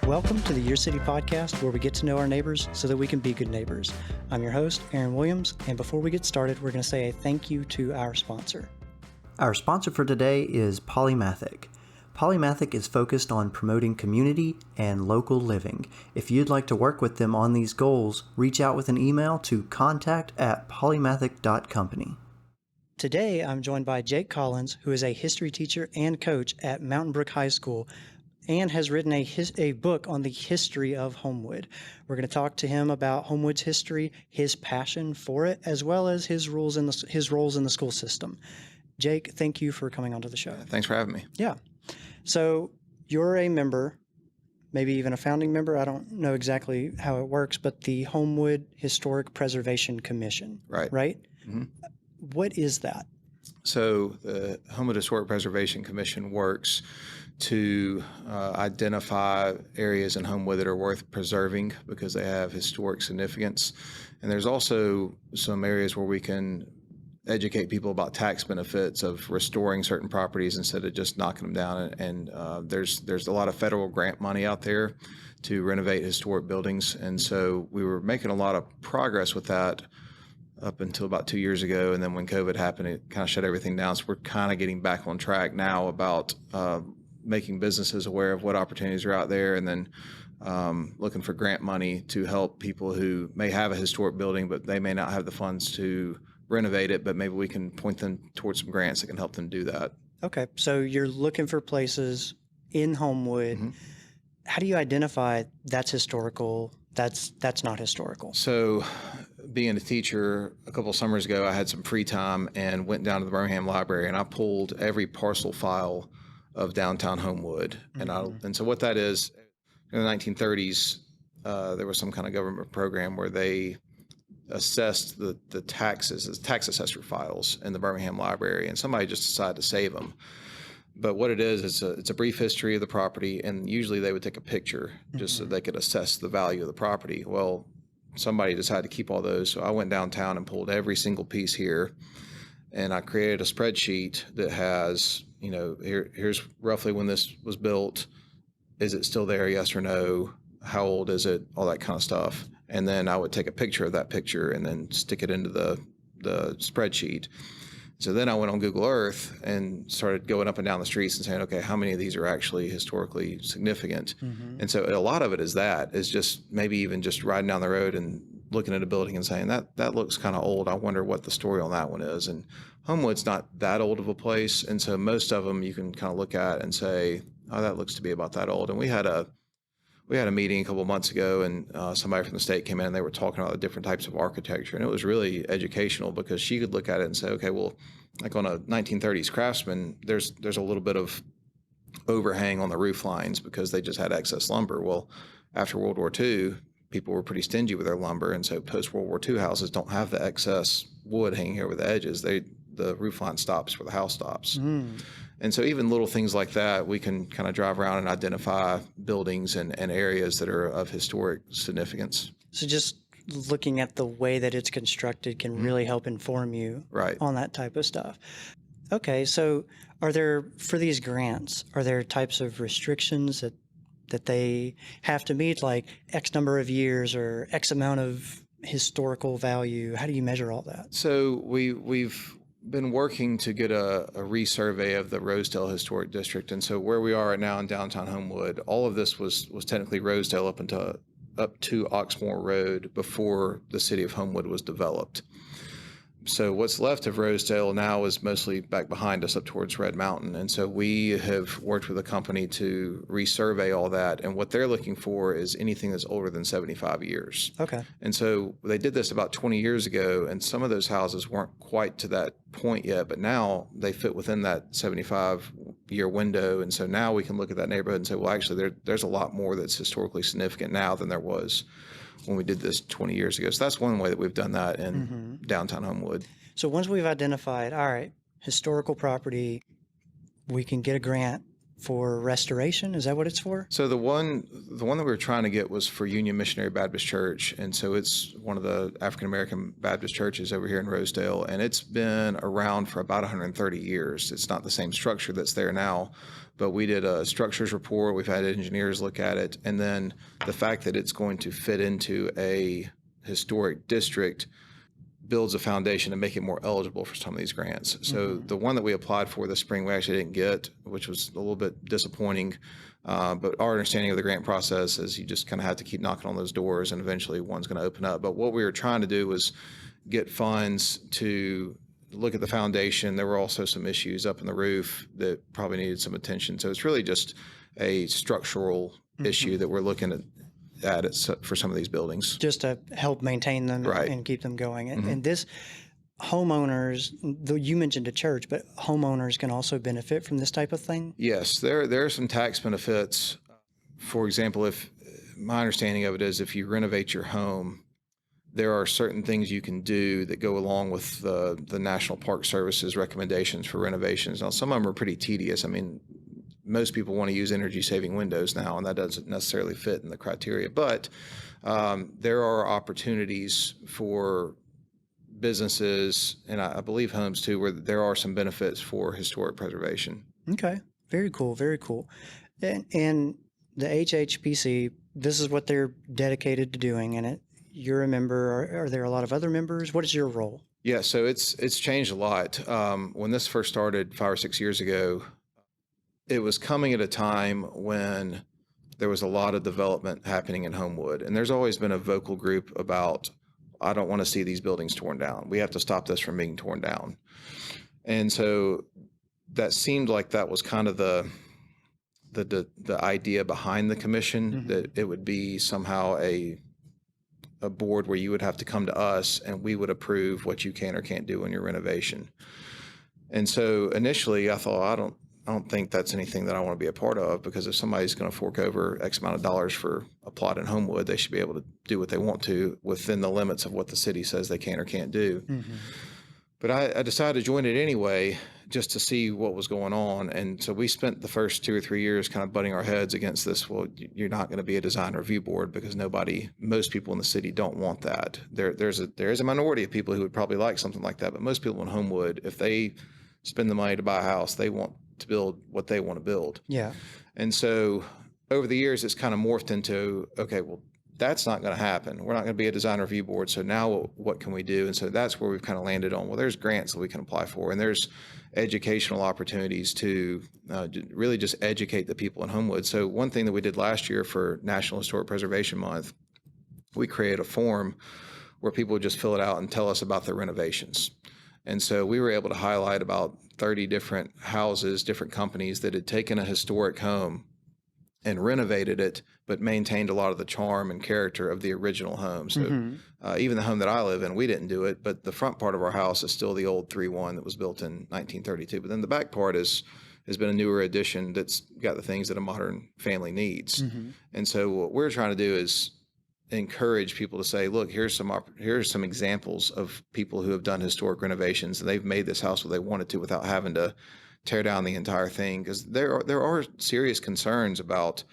Welcome to the Your City Podcast, where we get to know our neighbors so that we can be good neighbors. I'm your host, Aaron Williams, and before we get started, we're going to say a thank you to our sponsor. Our sponsor for today is Polymathic. Polymathic is focused on promoting community and local living. If you'd like to work with them on these goals, reach out with an email to contact@polymathic.company. Today, I'm joined by Jake Collins, who is a history teacher and coach at Mountain Brook High School and has written a book on the history of Homewood. We're going to talk to him about Homewood's history, his passion for it, as well as his roles in the school system. Jake, thank you for coming onto the show. Thanks for having me. Yeah. So you're a member, maybe even a founding member. I don't know exactly how it works, but the Homewood Historic Preservation Commission. Right. Right? Mm-hmm. What is that? So the Homewood Historic Preservation Commission works to identify areas in Homewood that are worth preserving because they have historic significance. And there's also some areas where we can educate people about tax benefits of restoring certain properties instead of just knocking them down. And there's a lot of federal grant money out there to renovate historic buildings. And so we were making a lot of progress with that up until about 2 years ago. And then when COVID happened, it kind of shut everything down. So we're kind of getting back on track now about making businesses aware of what opportunities are out there, and then looking for grant money to help people who may have a historic building, but they may not have the funds to renovate it, but maybe we can point them towards some grants that can help them do that. Okay. So you're looking for places in Homewood. Mm-hmm. How do you identify that's historical, that's not historical? So being a teacher, a couple of summers ago, I had some free time and went down to the Birmingham Library, and I pulled every parcel file of downtown Homewood. Mm-hmm. And so what that is, in the 1930s, there was some kind of government program where they assessed the taxes as tax assessor files in the Birmingham Library, and somebody just decided to save them. But what it is, it's a brief history of the property, and usually they would take a picture just so they could assess the value of the property. Well, somebody decided to keep all those, so I went downtown and pulled every single piece here, and I created a spreadsheet that has, here's roughly when this was built. Is it still there? Yes or no? How old is it? All that kind of stuff. And then I would take a picture of that picture and then stick it into the spreadsheet. So then I went on Google Earth and started going up and down the streets and saying, okay, how many of these are actually historically significant? Mm-hmm. And so a lot of it is just maybe even just riding down the road and looking at a building and saying, that looks kind of old. I wonder what the story on that one is. And Homewood's not that old of a place. And so most of them you can kind of look at and say, oh, that looks to be about that old. And we had a meeting a couple of months ago, and somebody from the state came in and they were talking about the different types of architecture. And it was really educational because she could look at it and say, okay, well, like on a 1930s Craftsman, there's a little bit of overhang on the roof lines because they just had excess lumber. Well, after World War II, people were pretty stingy with their lumber. And so post-World War II houses don't have the excess wood hanging over the edges. The roof line stops where the house stops. Mm. And so even little things like that, we can kind of drive around and identify buildings and areas that are of historic significance. So just looking at the way that it's constructed can really help inform you on that type of stuff. Okay, so for these grants, are there types of restrictions that they have to meet, like X number of years or X amount of historical value? How do you measure all that? So we've been working to get a resurvey of the Rosedale Historic District. And so where we are right now in downtown Homewood, all of this was technically Rosedale up to Oxmoor Road before the city of Homewood was developed. So what's left of Rosedale now is mostly back behind us up towards Red Mountain. And so we have worked with a company to resurvey all that. And what they're looking for is anything that's older than 75 years. Okay. And so they did this about 20 years ago, and some of those houses weren't quite to that point yet, but now they fit within that 75-year window. And so now we can look at that neighborhood and say, well, actually, there's a lot more that's historically significant now than there was when we did this 20 years ago. So that's one way that we've done that in downtown Homewood. So once we've identified, all right, historical property, we can get a grant for restoration? Is that what it's for? So the one that we were trying to get was for Union Missionary Baptist Church, and so it's one of the African American Baptist churches over here in Rosedale, and it's been around for about 130 years. It's not the same structure that's there now, but we did a structures report. We've had engineers look at it, and then the fact that it's going to fit into a historic district builds a foundation to make it more eligible for some of these grants. So the one that we applied for this spring, we actually didn't get, which was a little bit disappointing. But our understanding of the grant process is you just kind of have to keep knocking on those doors and eventually one's going to open up. But what we were trying to do was get funds to look at the foundation. There were also some issues up in the roof that probably needed some attention. So it's really just a structural issue that we're looking at it for some of these buildings. Just to help maintain them and keep them going. And this homeowners, though you mentioned a church, but homeowners can also benefit from this type of thing? Yes, there are some tax benefits. For example, if my understanding of it is if you renovate your home, there are certain things you can do that go along with the National Park Service's recommendations for renovations. Now, some of them are pretty tedious. I mean, most people want to use energy-saving windows now, and that doesn't necessarily fit in the criteria. But there are opportunities for businesses, and I believe homes too, where there are some benefits for historic preservation. Okay, very cool, very cool. And the HHPC, this is what they're dedicated to doing in it. You're a member. Are there a lot of other members? What is your role? Yeah, so it's changed a lot. When this first started 5 or 6 years ago, it was coming at a time when there was a lot of development happening in Homewood. And there's always been a vocal group about, I don't want to see these buildings torn down. We have to stop this from being torn down. And so that seemed like that was kind of the idea behind the commission, that it would be somehow a board where you would have to come to us and we would approve what you can or can't do in your renovation. And so initially I thought, I don't think that's anything that I want to be a part of, because if somebody's going to fork over X amount of dollars for a plot in Homewood, they should be able to do what they want to within the limits of what the city says they can or can't do. But I decided to join it anyway, just to see what was going on. And so we spent the first 2 or 3 years kind of butting our heads against this. Well, you're not going to be a design review board because most people in the city don't want that. There is a minority of people who would probably like something like that, but most people in Homewood, if they spend the money to buy a house, they want to build what they want to build. Yeah. And so over the years, it's kind of morphed into, okay, well, that's not going to happen. We're not going to be a design review board. So now what can we do? And so that's where we've kind of landed on, well, there's grants that we can apply for, and there's educational opportunities to really just educate the people in Homewood. So one thing that we did last year for National Historic Preservation Month, we created a form where people would just fill it out and tell us about their renovations. And so we were able to highlight about 30 different houses, different companies that had taken a historic home and renovated it, but maintained a lot of the charm and character of the original home. So even the home that I live in, we didn't do it, but the front part of our house is still the old 3-1 that was built in 1932. But then the back part has been a newer addition that's got the things that a modern family needs. And so what we're trying to do is encourage people to say, look, here's some examples of people who have done historic renovations, and they've made this house what they wanted to without having to tear down the entire thing. Because there are serious concerns about,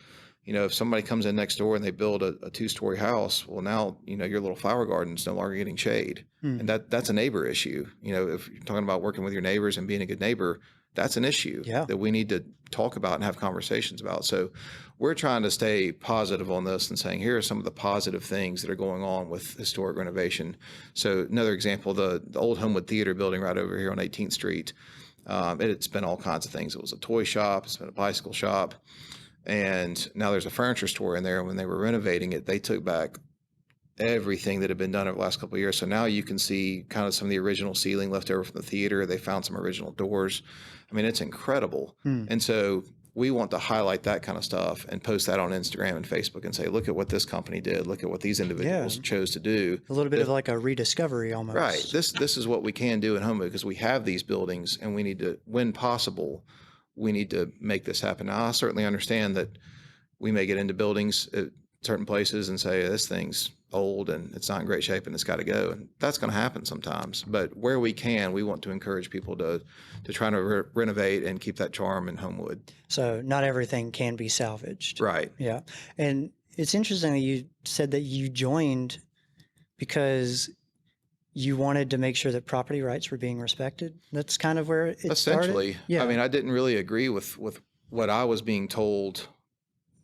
if somebody comes in next door and they build a 2-story house, well, now, your little flower garden's no longer getting shade. And that's a neighbor issue. If you're talking about working with your neighbors and being a good neighbor, that's an issue that we need to talk about and have conversations about. So we're trying to stay positive on this and saying, here are some of the positive things that are going on with historic renovation. So another example, the old Homewood Theater building right over here on 18th Street, it's been all kinds of things. It was a toy shop, it's been a bicycle shop, and now there's a furniture store in there. When they were renovating it, they took back everything that had been done over the last couple of years. So now you can see kind of some of the original ceiling left over from the theater. They found some original doors. I mean, it's incredible. And so we want to highlight that kind of stuff and post that on Instagram and Facebook and say, look at what this company did. Look at what these individuals chose to do. A little bit of like a rediscovery almost. Right. This is what we can do in Homewood, because we have these buildings and we need to, when possible, we need to make this happen. Now, I certainly understand that we may get into buildings. certain places and say, this thing's old and it's not in great shape and it's got to go. And that's going to happen sometimes. But where we can, we want to encourage people to try to renovate and keep that charm in Homewood. So not everything can be salvaged. Right. Yeah. And it's interesting that you said that you joined because you wanted to make sure that property rights were being respected. That's kind of where it Essentially. started? Yeah. I mean, I didn't really agree with what I was being told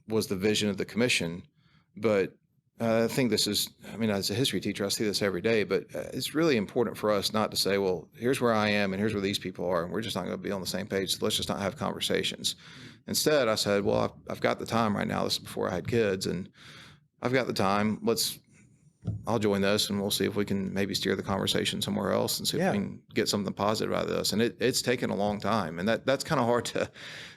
was the vision of the commission, but I think this is, I mean, as a history teacher, I see this every day, but it's really important for us not to say, well, here's where I am and here's where these people are, and we're just not going to be on the same page. So let's just not have conversations. Instead, I said, well, I've got the time right now. This is before I had kids, and I've got the time. I'll join this and we'll see if we can maybe steer the conversation somewhere else and see if we can get something positive out of this. And it's taken a long time. And that's kind of hard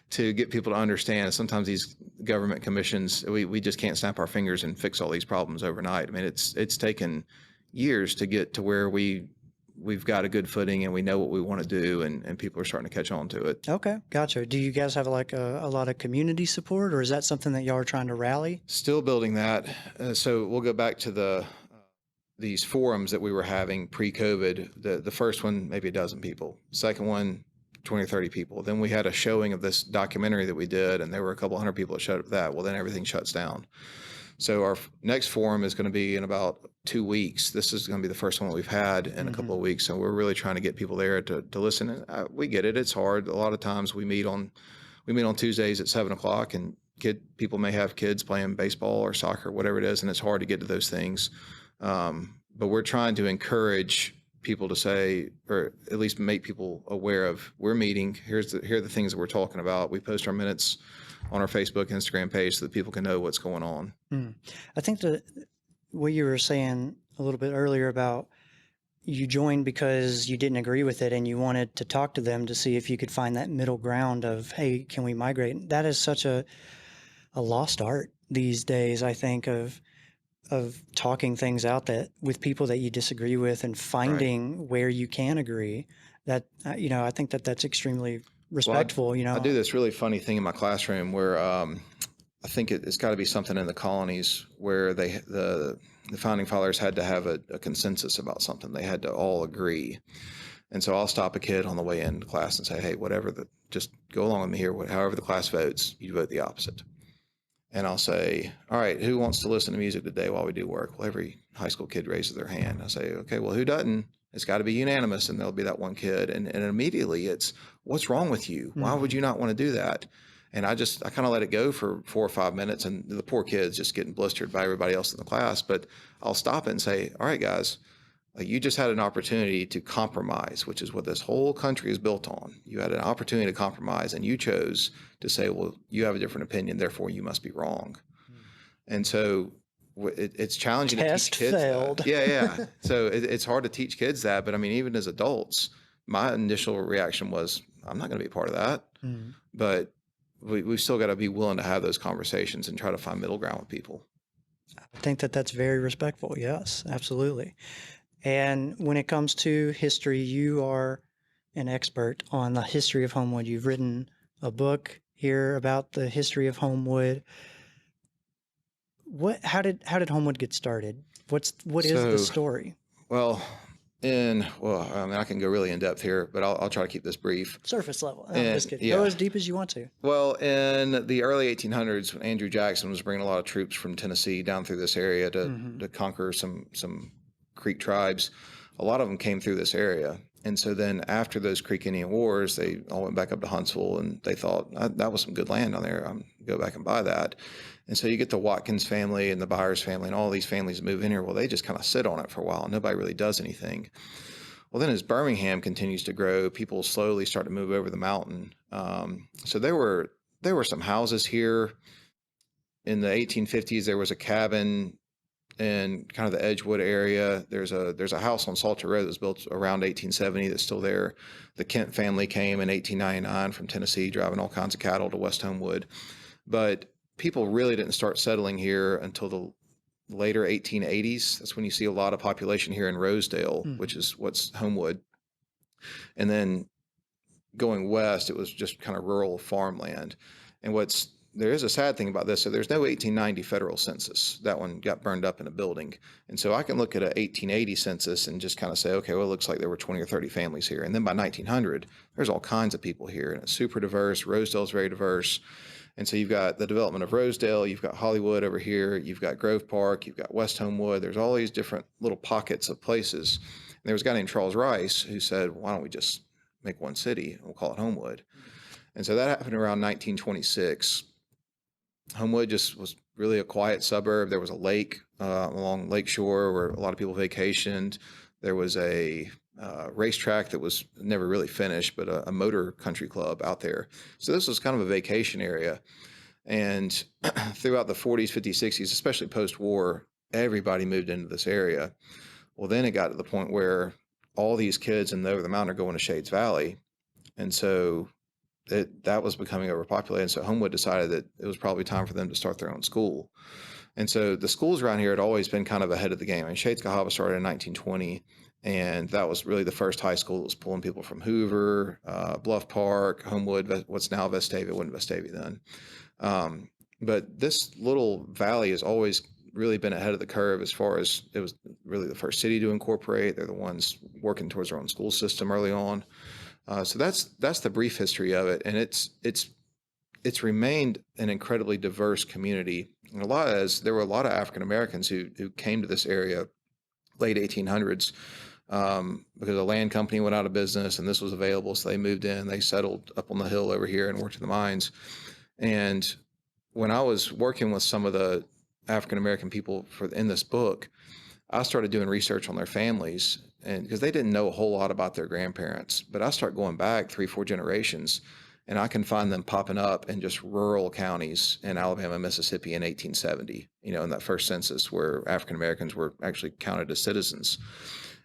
to get people to understand. Sometimes these government commissions, we just can't snap our fingers and fix all these problems overnight. I mean, it's taken years to get to where we've got a good footing and we know what we want to do, and people are starting to catch on to it. Okay, gotcha. Do you guys have like a lot of community support, or is that something that y'all are trying to rally? Still building that. So we'll go back to these forums that we were having pre-COVID. The first one, maybe a dozen people. Second one, 20 or 30 people. Then we had a showing of this documentary that we did, and there were a couple hundred people that showed up for that. Well, then everything shuts down. So our next forum is going to be in about 2 weeks. This is going to be the first one that we've had in a couple of weeks. So we're really trying to get people there to listen. And we get it. It's hard. A lot of times we meet on Tuesdays at 7:00, and people may have kids playing baseball or soccer, whatever it is, and it's hard to get to those things. But we're trying to encourage people to say, or at least make people aware of, we're meeting. Here are the things that we're talking about. We post our minutes on our Facebook, Instagram page so that people can know what's going on. I think what you were saying a little bit earlier about you joined because you didn't agree with it and you wanted to talk to them to see if you could find that middle ground of, hey, can we migrate? That is such a lost art these days, I think, of talking things out that with people that you disagree with and finding where you can agree. That I think that's extremely respectful. I do this really funny thing in my classroom where I think it's got to be something in the colonies where the founding fathers had to have a consensus about something. They had to all agree. And so I'll stop a kid on the way into class and say, hey, just go along with me here. However the class votes, you vote the opposite. And I'll say, all right, who wants to listen to music today while we do work? Well, every high school kid raises their hand. I say, okay, well, who doesn't? It's got to be unanimous, and there'll be that one kid. And immediately it's, what's wrong with you? Why would you not want to do that? And I kind of let it go for 4 or 5 minutes, and the poor kid's just getting blistered by everybody else in the class. But I'll stop it and say, all right, guys, you just had an opportunity to compromise, which is what this whole country is built on. You had an opportunity to compromise, and you chose to say, well, you have a different opinion, therefore you must be wrong. And so it's challenging to teach kids failed. that. Yeah. So it's hard to teach kids that. But I mean, even as adults, my initial reaction was, I'm not going to be a part of that. But we've still got to be willing to have those conversations and try to find middle ground with people. I think that's very respectful. Yes, absolutely. And when it comes to history, you are an expert on the history of Homewood. You've written a book here about the history of Homewood. How did Homewood get started? What is the story? Well, I mean, I can go really in depth here, but I'll try to keep this brief. Surface level. Just kidding. Go as deep as you want to. Well, in the early 1800s, when Andrew Jackson was bringing a lot of troops from Tennessee down through this area to conquer some Creek tribes, a lot of them came through this area. And so then after those Creek Indian Wars, they all went back up to Huntsville, and they thought that was some good land down there. Go back and buy that. And so you get the Watkins family and the Byers family and all these families move in here. Well, they just kind of sit on it for a while. Nobody really does anything. Well, then as Birmingham continues to grow, people slowly start to move over the mountain. So there were some houses here. In the 1850s, there was a cabin in kind of the Edgewood area. There's a house on Salter Road that was built around 1870 that's still there. The Kent family came in 1899 from Tennessee, driving all kinds of cattle to West Homewood. But people really didn't start settling here until the later 1880s. That's when you see a lot of population here in Rosedale, which is what's Homewood. And then going west, it was just kind of rural farmland. And what's there is a sad thing about this. So there's no 1890 federal census. That one got burned up in a building. And so I can look at an 1880 census and just kind of say, okay, well, it looks like there were 20 or 30 families here. And then by 1900, there's all kinds of people here, and it's super diverse. Rosedale's very diverse. And so you've got the development of Rosedale, you've got Hollywood over here, you've got Grove Park, you've got West Homewood. There's all these different little pockets of places. And there was a guy named Charles Rice who said, why don't we just make one city? We'll call it Homewood. And so that happened around 1926. Homewood just was really a quiet suburb. There was a lake along Lake Shore where a lot of people vacationed. There was a racetrack that was never really finished, but a motor country club out there. So this was kind of a vacation area. And throughout the 40s, 50s, 60s, especially post-war, everybody moved into this area. Well, then it got to the point where all these kids in over the mountain are going to Shades Valley. And so that was becoming overpopulated. And so Homewood decided that it was probably time for them to start their own school. And so the schools around here had always been kind of ahead of the game. I mean, Shades Cahaba started in 1920, and that was really the first high school that was pulling people from Hoover, Bluff Park, Homewood, what's now Vestavia, wasn't Vestavia then. But this little valley has always really been ahead of the curve as far as it was really the first city to incorporate. They're the ones working towards their own school system early on. So that's the brief history of it, and it's remained an incredibly diverse community. And there were a lot of African Americans who came to this area late 1800s because a land company went out of business and this was available, so they moved in. They settled up on the hill over here and worked in the mines. And when I was working with some of the African American people in this book, I started doing research on their families, and because they didn't know a whole lot about their grandparents. But I start going back 3-4 generations, and I can find them popping up in just rural counties in Alabama, Mississippi in 1870, in that first census where African Americans were actually counted as citizens.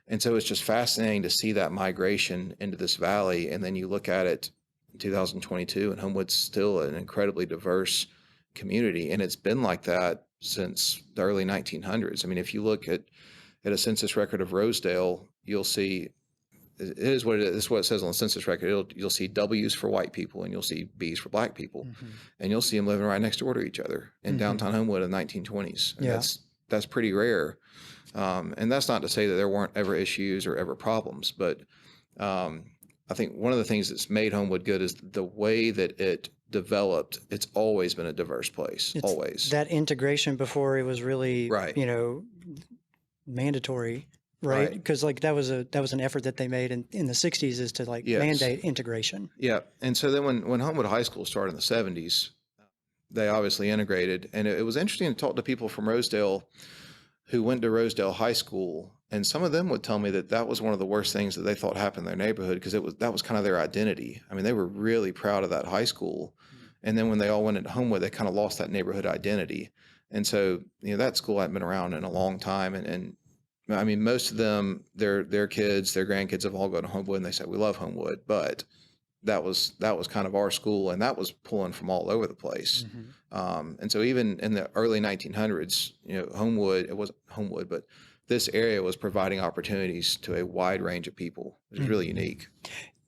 And so it's just fascinating to see that migration into this valley. And then you look at it in 2022, and Homewood's still an incredibly diverse community. And it's been like that since the early 1900s. I mean, if you look at a census record of Rosedale, you'll see it is what it is. This is what it says on the census record. You'll see W's for white people and you'll see B's for black people, and you'll see them living right next door to each other in downtown Homewood in the 1920s. And that's pretty rare. And that's not to say that there weren't ever issues or ever problems, but I think one of the things that's made Homewood good is the way that it developed. It's always been a diverse place, always. That integration before it was really, mandatory, right? Because that was an effort that they made in the 60s is to mandate integration. Yeah. And so then when Homewood High School started in the 70s, they obviously integrated. And it was interesting to talk to people from Rosedale who went to Rosedale High School, and some of them would tell me that was one of the worst things that they thought happened in their neighborhood, because that was kind of their identity. I mean, they were really proud of that high school. And then when they all went into Homewood, they kind of lost that neighborhood identity. And so, that school hadn't been around in a long time. And I mean, most of them, their kids, their grandkids have all gone to Homewood, and they said, we love Homewood, but that was kind of our school, and that was pulling from all over the place. And so even in the early 1900s, Homewood, it wasn't Homewood, but this area was providing opportunities to a wide range of people, which is really unique.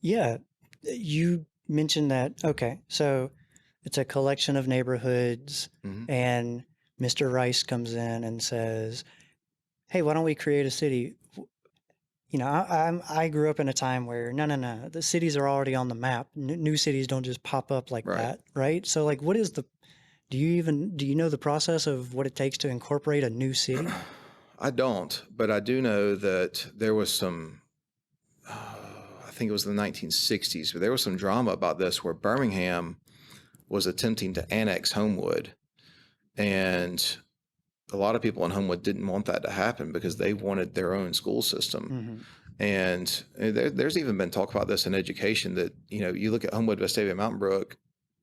Yeah. You mentioned that. Okay. So it's a collection of neighborhoods, and Mr. Rice comes in and says, hey, why don't we create a city? I grew up in a time where no, the cities are already on the map. New cities don't just pop up like that, right? So what is do you know the process of what it takes to incorporate a new city? I don't, but I do know that there was some, I think it was the 1960s, but there was some drama about this where Birmingham was attempting to annex Homewood, and a lot of people in Homewood didn't want that to happen because they wanted their own school system. And there's even been talk about this in education that, you look at Homewood, Vestavia, Mountain Brook,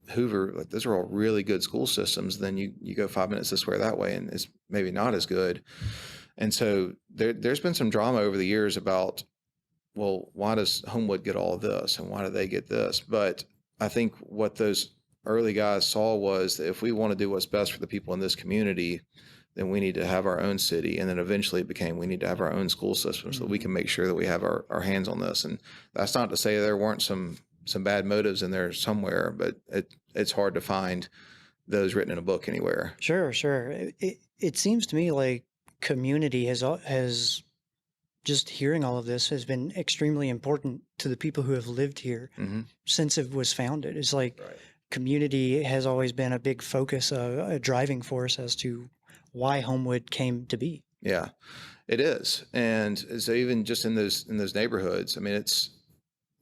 Hoover, those are all really good school systems. Then you go 5 minutes this way or that way, and it's maybe not as good. And so there's been some drama over the years about, well, why does Homewood get all of this and why do they get this? But I think what those early guys saw was that if we want to do what's best for the people in this community, then we need to have our own city. And then eventually it became, we need to have our own school system so that we can make sure that we have our hands on this. And that's not to say there weren't some bad motives in there somewhere, but it's hard to find those written in a book anywhere. Sure, sure. It seems to me like community has just hearing all of this has been extremely important to the people who have lived here since it was founded. It's like community has always been a big focus, a driving force as to why Homewood came to be. Yeah, it is. And so even just in those neighborhoods, I mean, it's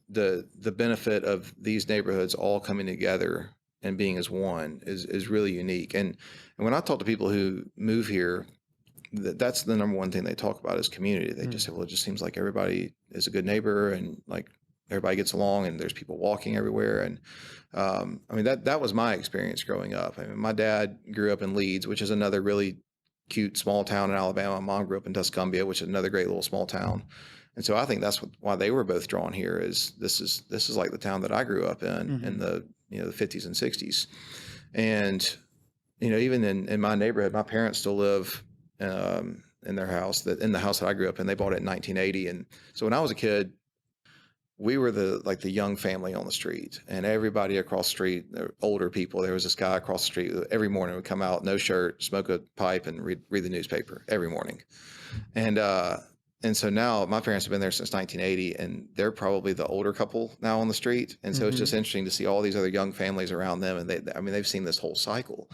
the benefit of these neighborhoods all coming together and being as one is really unique. And when I talk to people who move here, that's the number one thing they talk about is community. They just say, well, it just seems like everybody is a good neighbor and like everybody gets along and there's people walking everywhere. And I mean, that was my experience growing up. I mean, my dad grew up in Leeds, which is another really cute small town in Alabama. My mom grew up in Tuscumbia, which is another great little small town. And so I think that's why they were both drawn here is this is like the town that I grew up in the the 50s and 60s. And even in my neighborhood, my parents still live in their house in the house that I grew up in. They bought it in 1980. And so when I was a kid, we were the young family on the street, and everybody across the street, older people. There was this guy across the street every morning would come out, no shirt, smoke a pipe, and read the newspaper every morning. And so now my parents have been there since 1980, and they're probably the older couple now on the street. And so it's just interesting to see all these other young families around them, and they've seen this whole cycle.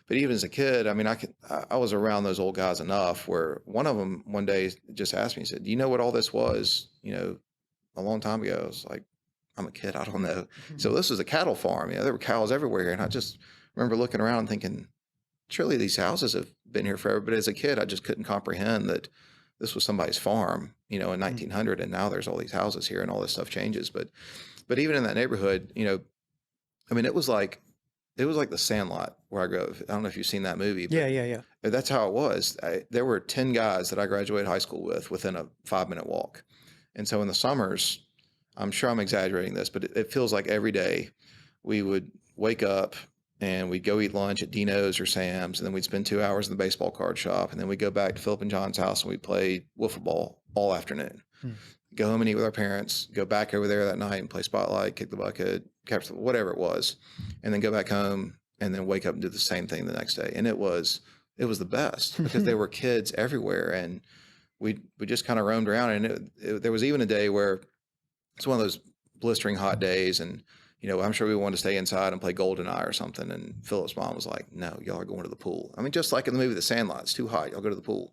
But even as a kid, I mean, I was around those old guys enough where one of them one day just asked me, he said, "Do you know what all this was? A long time ago." I was like, "I'm a kid, I don't know." So this was a cattle farm. There were cows everywhere, and I just remember looking around and thinking, surely these houses have been here forever. But as a kid, I just couldn't comprehend that this was somebody's farm, in 1900, and now there's all these houses here, and all this stuff changes. But even in that neighborhood, I mean, it was like The Sandlot where I grew up. I don't know if you've seen that movie. But Yeah. that's how it was. There were 10 guys that I graduated high school with within a 5-minute walk. And so in the summers, I'm sure I'm exaggerating this, but it feels like every day we would wake up and we'd go eat lunch at Dino's or Sam's, and then we'd spend 2 hours in the baseball card shop, and then we'd go back to Philip and John's house and we'd play wiffle ball all afternoon. Go home and eat with our parents, go back over there that night and play spotlight, kick the bucket, capture whatever it was, and then go back home and then wake up and do the same thing the next day. And it was the best because there were kids everywhere, and we just kind of roamed around. And there was even a day where it's one of those blistering hot days, and I'm sure we wanted to stay inside and play GoldenEye or something. And Philip's mom was like, "No, y'all are going to the pool." I mean, just like in the movie The Sandlot, it's too hot. Y'all go to the pool.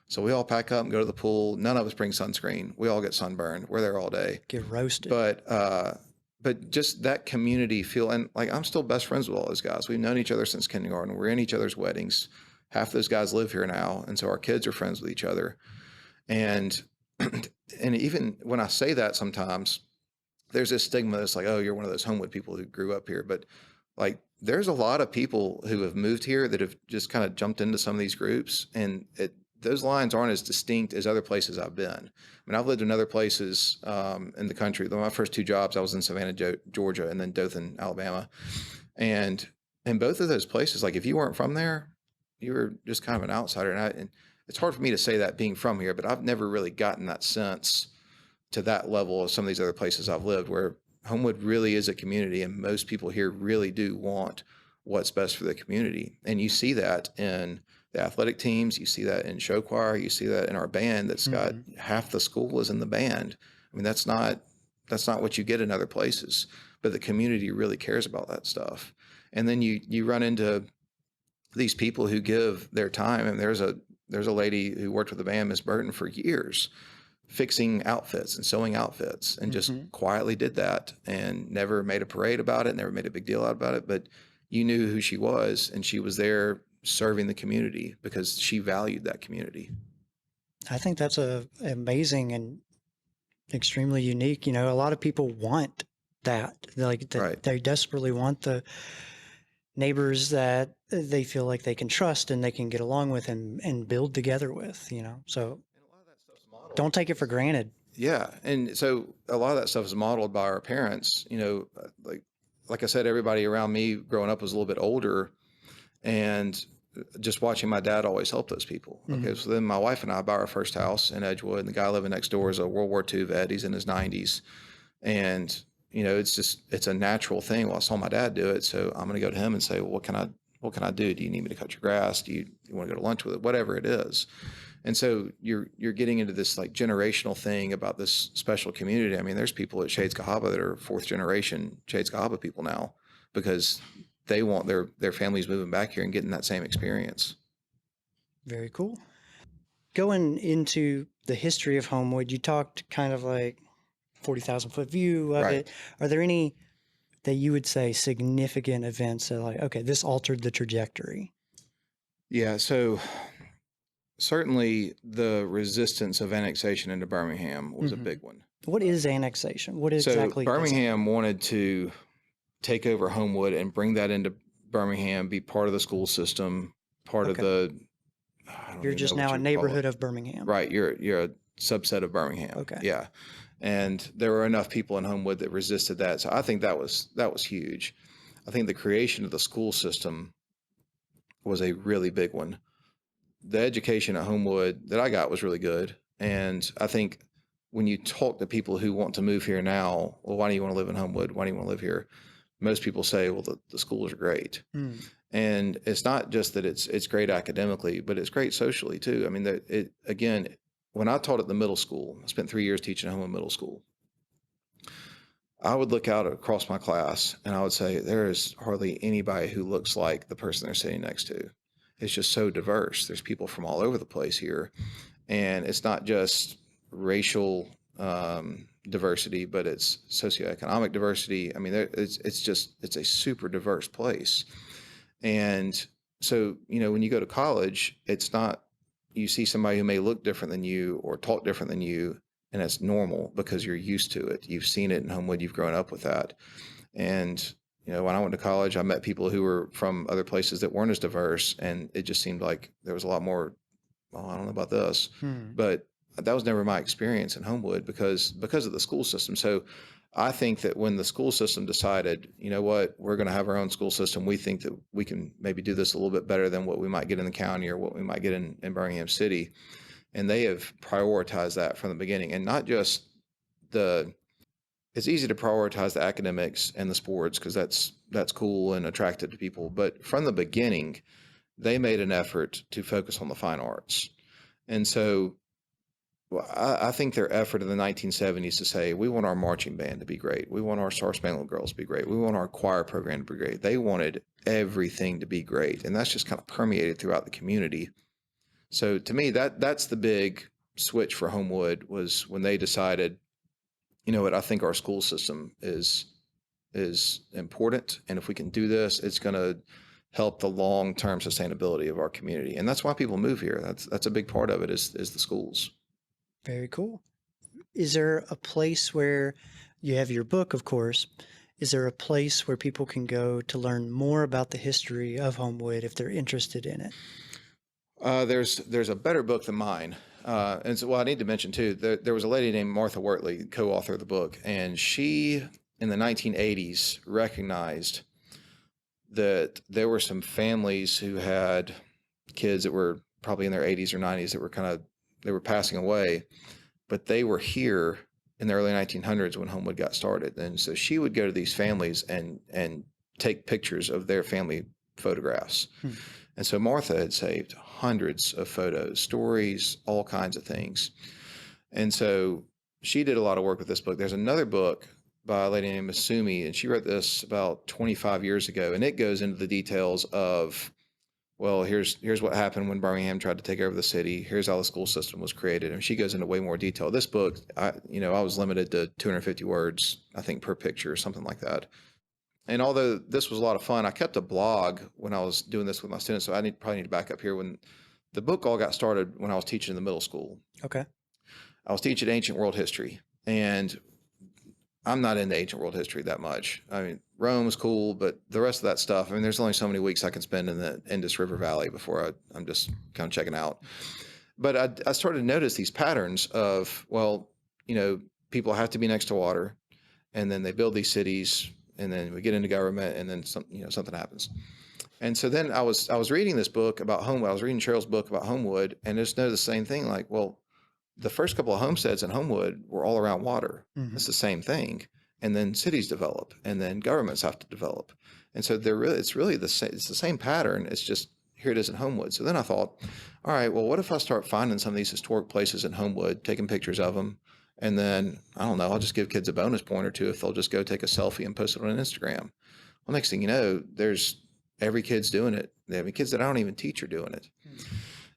So we all pack up and go to the pool. None of us bring sunscreen. We all get sunburned. We're there all day. Get roasted. But just that community feel, and like I'm still best friends with all those guys. We've known each other since kindergarten. We're in each other's weddings. Half those guys live here now, and so our kids are friends with each other. And even when I say that, sometimes there's this stigma that's like, "Oh, you're one of those Homewood people who grew up here." But like, there's a lot of people who have moved here that have just kind of jumped into some of these groups, and those lines aren't as distinct as other places I've been. I mean, I've lived in other places in the country. My first 2 jobs, I was in Savannah, Georgia, and then Dothan, Alabama. And in both of those places, like if you weren't from there, you were just kind of an outsider. And it's hard for me to say that being from here, but I've never really gotten that sense to that level of some of these other places I've lived, where Homewood really is a community, and most people here really do want what's best for the community. And you see that in the athletic teams, you see that in show choir, you see that in our band that's got half the school is in the band. I mean, that's not what you get in other places, but the community really cares about that stuff. And then you run into these people who give their time. And there's a lady who worked with the band, Miss Burton, for years, fixing outfits and sewing outfits, and just quietly did that and never made a parade about it, never made a big deal out about it. But you knew who she was, and she was there serving the community because she valued that community. I think that's amazing and extremely unique. A lot of people want that. Right. They desperately want the neighbors that they feel like they can trust and they can get along with and build together with, So And a lot of that stuff's modeled. don't take it for granted. Yeah. And so a lot of that stuff is modeled by our parents. Like I said, everybody around me growing up was a little bit older, and just watching my dad always help those people. Okay. So then my wife and I buy our first house in Edgewood, and the guy living next door is a World War II vet. He's in his 90s. And, it's a natural thing. Well, I saw my dad do it, so I'm going to go to him and say, well, what what can I do? Do you need me to cut your grass? Do you want to go to lunch with it? Whatever it is. And so you're getting into this like generational thing about this special community. I mean, there's people at Shades Cahaba that are fourth generation Shades Cahaba people now because they want their families moving back here and getting that same experience. Very cool. Going into the history of Homewood, you talked kind of like 40,000 foot view of it. Are there any that you would say significant events that like, okay, this altered the trajectory? Yeah. So certainly the resistance of annexation into Birmingham was a big one. What is annexation? What exactly? So Birmingham wanted to take over Homewood and bring that into Birmingham, be part of the school system, part of the. You're just now a neighborhood of Birmingham, right? You're a subset of Birmingham. Okay. Yeah, and there were enough people in Homewood that resisted that, so I think that was huge. I think the creation of the school system was a really big one. The education at Homewood that I got was really good, and I think when you talk to people who want to move here now, well, why do you want to live in Homewood? Why do you want to live here? Most people say, well, the schools are great. And it's not just that it's great academically, but it's great socially too. I mean, again, when I taught at the middle school, I spent 3 years teaching at Homewood Middle School. I would look out across my class and I would say, there is hardly anybody who looks like the person they're sitting next to. It's just so diverse. There's people from all over the place here. And it's not just racial diversity, but it's socioeconomic diversity. I mean, it's a super diverse place. And so, when you go to college, it's not, you see somebody who may look different than you or talk different than you, and it's normal because you're used to it. You've seen it in Homewood. You've grown up with that. And, when I went to college, I met people who were from other places that weren't as diverse, and it just seemed like there was a lot more, well, I don't know about this, but that was never my experience in Homewood because of the school system. So I think that when the school system decided, you know what, we're going to have our own school system, we think that we can maybe do this a little bit better than what we might get in the county or what we might get in Birmingham City. And they have prioritized that from the beginning. And not just it's easy to prioritize the academics and the sports because that's cool and attractive to people. But from the beginning, they made an effort to focus on the fine arts. And so I think their effort in the 1970s to say, we want our marching band to be great. We want our Star Spangled Girls to be great. We want our choir program to be great. They wanted everything to be great. And that's just kind of permeated throughout the community. So to me, that's the big switch for Homewood was when they decided, you know what, I think our school system is important. And if we can do this, it's going to help the long-term sustainability of our community. And that's why people move here. That's a big part of it is the schools. Very cool. Is there a place where you have your book, of course? Is there a place where people can go to learn more about the history of Homewood if they're interested in it? There's a better book than mine. And so, well, I need to mention too, there was a lady named Martha Wortley, co-author of the book, and she, in the 1980s, recognized that there were some families who had kids that were probably in their 80s or 90s that were they were passing away, but they were here in the early 1900s when Homewood got started. And so she would go to these families and take pictures of their family photographs. And so Martha had saved hundreds of photos, stories, all kinds of things. And so she did a lot of work with this book. There's another book by a lady named Masumi, and she wrote this about 25 years ago, and it goes into the details of, well, here's what happened when Birmingham tried to take over the city. Here's how the school system was created. And she goes into way more detail. This book, I was limited to 250 words, I think, per picture or something like that. And although this was a lot of fun, I kept a blog when I was doing this with my students. So I probably need to back up here. When the book all got started when I was teaching in the middle school. Okay. I was teaching ancient world history, and I'm not into ancient world history that much. I mean, Rome was cool, but the rest of that stuff, I mean, there's only so many weeks I can spend in the Indus River Valley before I'm just kind of checking out. But I started to notice these patterns of, well, people have to be next to water, and then they build these cities, and then we get into government, and then something happens. And so then I was reading this book about Homewood. I was reading Cheryl's book about Homewood, and just noticed the same thing. Like, well, the first couple of homesteads in Homewood were all around water. It's the same thing. And then cities develop, and then governments have to develop. And so it's really it's the same pattern. It's just here it is in Homewood. So then I thought, all right, well, what if I start finding some of these historic places in Homewood, taking pictures of them, and then, I don't know, I'll just give kids a bonus point or two if they'll just go take a selfie and post it on Instagram. Well, next thing you know, every kid's doing it. I mean, kids that I don't even teach are doing it.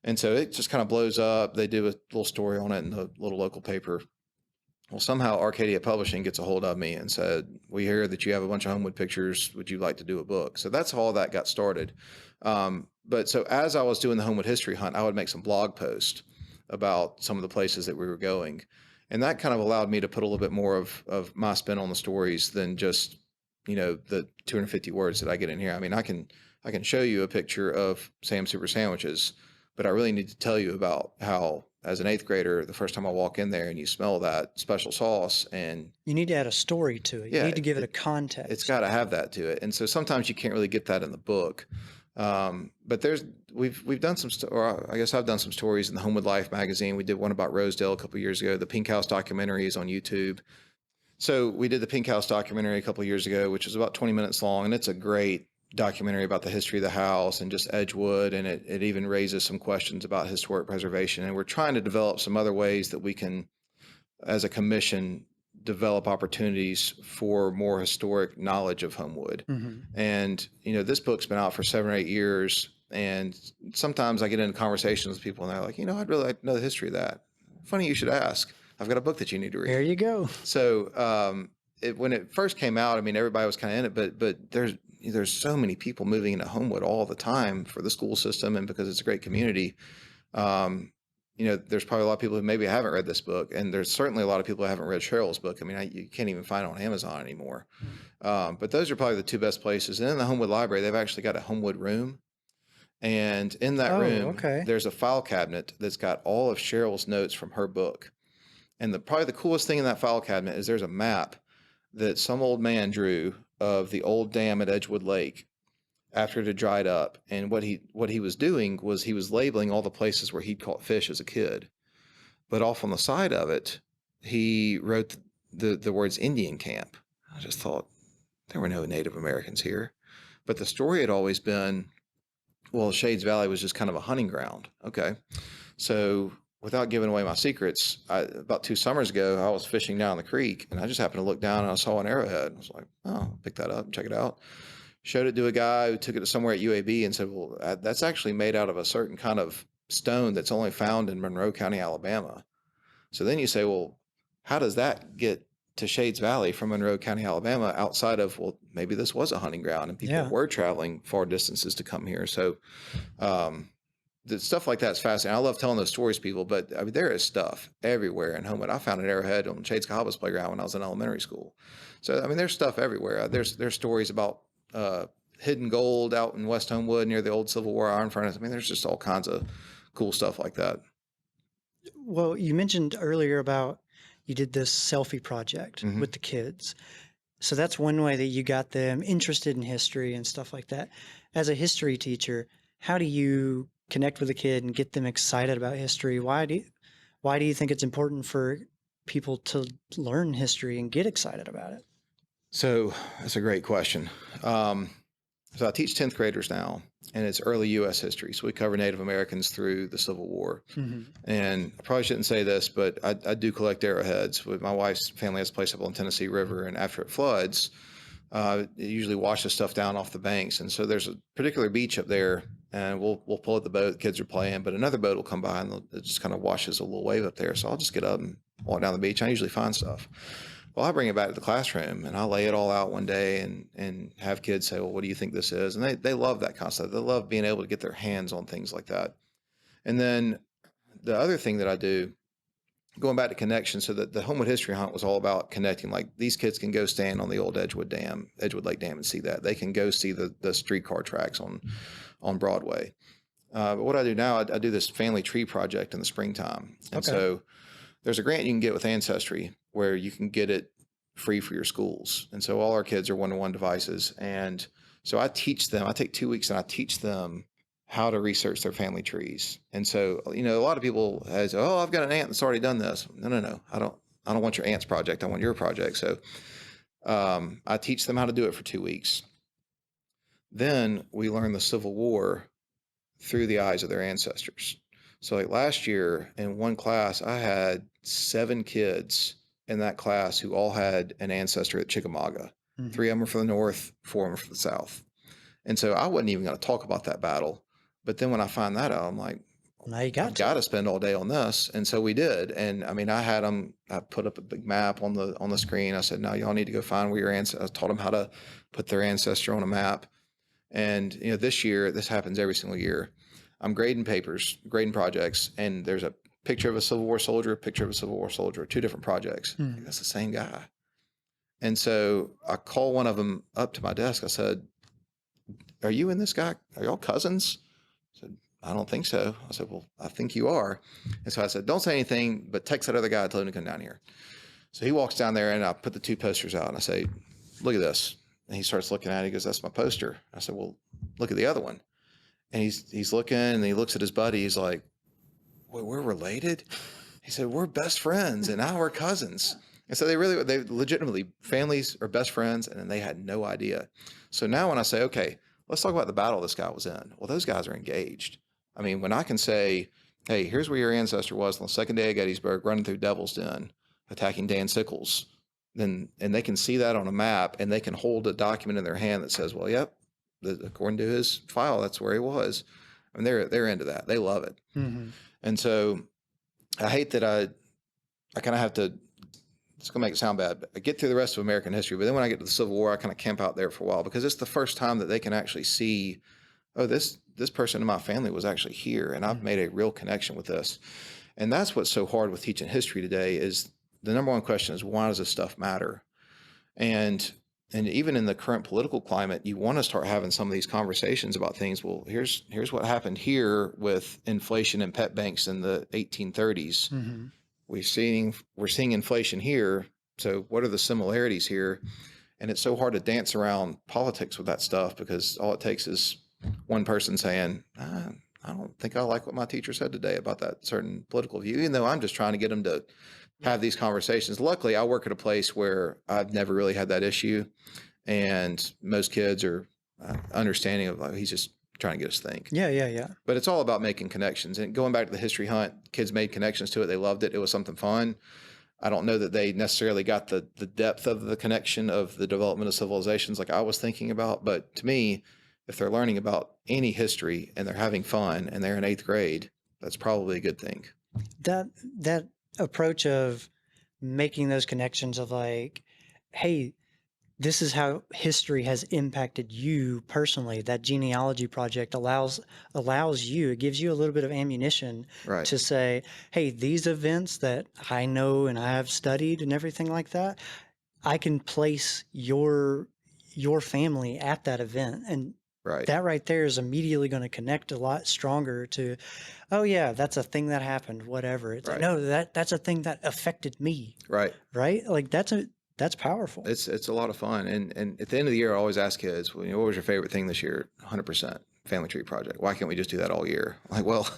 And so it just kind of blows up. They do a little story on it in the little local paper. Well, somehow Arcadia Publishing gets a hold of me and said, we hear that you have a bunch of Homewood pictures. Would you like to do a book? So that's how all that got started. But so as I was doing the Homewood History Hunt, I would make some blog posts about some of the places that we were going. And that kind of allowed me to put a little bit more of my spin on the stories than just, the 250 words that I get in here. I mean, I can show you a picture of Sam's Super Sandwiches, but I really need to tell you about how, as an 8th grader, the first time I walk in there and you smell that special sauce, and you need to add a story to it. You need to give it a context. It's got to have that to it. And so sometimes you can't really get that in the book. But we've done or I guess I've done some stories in the Homewood Life magazine. We did one about Rosedale a couple of years ago. The Pink House documentary is on YouTube. So we did the Pink House documentary a couple of years ago, which was about 20 minutes long, and it's a great documentary about the history of the house and just Edgewood, and it even raises some questions about historic preservation. And we're trying to develop some other ways that we can, as a commission, develop opportunities for more historic knowledge of Homewood. Mm-hmm. And, this book's been out for 7 or 8 years. And sometimes I get into conversations with people and they're like, I'd really like to know the history of that. Funny you should ask. I've got a book that you need to read. There you go. So when it first came out, I mean, everybody was kind of in it, but there's so many people moving into Homewood all the time for the school system and because it's a great community. There's probably a lot of people who maybe haven't read this book, and there's certainly a lot of people who haven't read Cheryl's book. I mean, you can't even find it on Amazon anymore. But those are probably the two best places. And in the Homewood Library, they've actually got a Homewood room. And in that room, there's a file cabinet that's got all of Cheryl's notes from her book. And probably the coolest thing in that file cabinet is there's a map that some old man drew of the old dam at Edgewood Lake after it had dried up. And what he was doing was he was labeling all the places where he'd caught fish as a kid. But off on the side of it, he wrote the words Indian camp. I just thought, there were no Native Americans here. But the story had always been, well, Shades Valley was just kind of a hunting ground. Okay. So without giving away my secrets, about 2 summers ago, I was fishing down the creek, and I just happened to look down and I saw an arrowhead. I was like, oh, I'll pick that up and check it out. Showed it to a guy who took it to somewhere at UAB and said, well, that's actually made out of a certain kind of stone that's only found in Monroe County, Alabama. So then you say, well, how does that get to Shades Valley from Monroe County, Alabama, outside of, well, maybe this was a hunting ground and people were traveling far distances to come here. So the stuff like that's fascinating. I love telling those stories to people, but I mean, there is stuff everywhere in Homewood. I found an arrowhead on Shades Cahaba playground when I was in elementary school. So, I mean, there's stuff everywhere. There's stories about hidden gold out in West Homewood near the old Civil War iron furnace. I mean, there's just all kinds of cool stuff like that. Well, you mentioned earlier about you did this selfie project Mm-hmm. with the kids. So that's one way that you got them interested in history and stuff like that. As a history teacher, how do you connect with a kid and get them excited about history? Why do you think it's important for people to learn history and get excited about it? So that's a great question. So I teach 10th graders now, and it's early U.S. history. So we cover Native Americans through the Civil War. Mm-hmm. And I probably shouldn't say this, but I do collect arrowheads. My wife's family has a place up on Tennessee River, and after it floods, it usually washes stuff down off the banks. And so there's a particular beach up there, and we'll pull at the boat. The kids are playing, but another boat will come by, and it just kind of washes a little wave up there. So I'll just get up and walk down the beach. I usually find stuff. Well, I bring it back to the classroom, and I lay it all out one day and have kids say, well, what do you think this is? And they love that concept. They love being able to get their hands on things like that. And then the other thing that I do, going back to connection, so that the Homewood History Hunt was all about connecting. Like, these kids can go stand on the old Edgewood Lake Dam and see that. They can go see the streetcar tracks on Broadway. But what I do now, I do this family tree project in the springtime. And so there's a grant you can get with Ancestry where you can get it free for your schools. And so all our kids are one-to-one devices. And so I teach them, I take 2 weeks and I teach them how to research their family trees. And so, a lot of people say, oh, I've got an aunt that's already done this. No. I don't want your aunt's project. I want your project. So I teach them how to do it for 2 weeks. Then we learn the Civil War through the eyes of their ancestors. So like last year in one class, I had 7 kids in that class who all had an ancestor at Chickamauga. 3 of them were from the North, 4 of them were from the South. And so I wasn't even going to talk about that battle. But then when I find that out, I'm like, Now you I've got to spend all day on this. And so we did. And I mean, I put up a big map on the screen. I said, now y'all need to go find where your ancestors, I taught them how to put their ancestor on a map. And, this year, this happens every single year. I'm grading projects, and there's a picture of a Civil War soldier, a picture of a Civil War soldier, 2 different projects. That's the same guy. And so I call one of them up to my desk. I said, are you and this guy, are y'all cousins? I said, I don't think so. I said, well, I think you are. And so I said, don't say anything, but text that other guy, tell him to come down here. So he walks down there, and I put the 2 posters out, and I say, look at this. And he starts looking at it. He goes, that's my poster. I said, well, look at the other one. And he's looking, and he looks at his buddy. He's like, well, we're related? He said, we're best friends, and now we're cousins. And so they legitimately, families are best friends, and they had no idea. So now when I say, okay, let's talk about the battle this guy was in. Well, those guys are engaged. I mean, when I can say, hey, here's where your ancestor was on the second day of Gettysburg, running through Devil's Den, attacking Dan Sickles, and they can see that on a map, and they can hold a document in their hand that says, well, yep, according to his file, that's where he was. I mean, they're into that. They love it. And so I hate that I kind of have to, it's going to make it sound bad, but I get through the rest of American history, but then when I get to the Civil War, I kind of camp out there for a while, because it's the first time that they can actually see, oh, this person in my family was actually here, and I've made a real connection with this. And that's what's so hard with teaching history today is the number one question is, why does this stuff matter? And even in the current political climate, you want to start having some of these conversations about things. Well, here's what happened here with inflation and pet banks in the 1830s. We're seeing inflation here. So what are the similarities here? And it's so hard to dance around politics with that stuff, because all it takes is one person saying, I don't think I like what my teacher said today about that certain political view, even though I'm just trying to get them to have these conversations. Luckily, I work at a place where I've never really had that issue, and most kids are understanding of, like, he's just trying to get us to think. Yeah. But it's all about making connections. And going back to the history hunt, kids made connections to it. They loved it. It was something fun. I don't know that they necessarily got the depth of the connection of the development of civilizations like I was thinking about. But to me, if they're learning about any history and they're having fun and they're in 8th grade, that's probably a good thing. That approach of making those connections of like, hey, this is how history has impacted you personally. That genealogy project allows you, it gives you a little bit of ammunition to say, hey, these events that I know and I have studied and everything like that, I can place your family at that event. And that right there is immediately going to connect a lot stronger to, oh yeah, that's a thing that happened, whatever. It's like, no, that's a thing that affected me. Right. Like that's powerful. It's a lot of fun. And at the end of the year, I always ask kids, well, what was your favorite thing this year? 100% family tree project. Why can't we just do that all year? Like, well,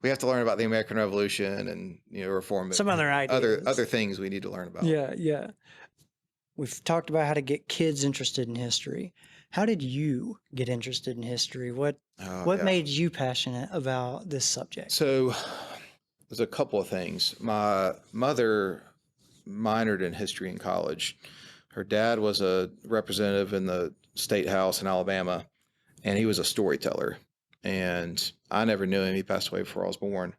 we have to learn about the American Revolution and, reform. Some other ideas. Other things we need to learn about. Yeah. We've talked about how to get kids interested in history. How did you get interested in history? What made you passionate about this subject? So there's a couple of things. My mother minored in history in college. Her dad was a representative in the state house in Alabama, and he was a storyteller. And I never knew him. He passed away before I was born.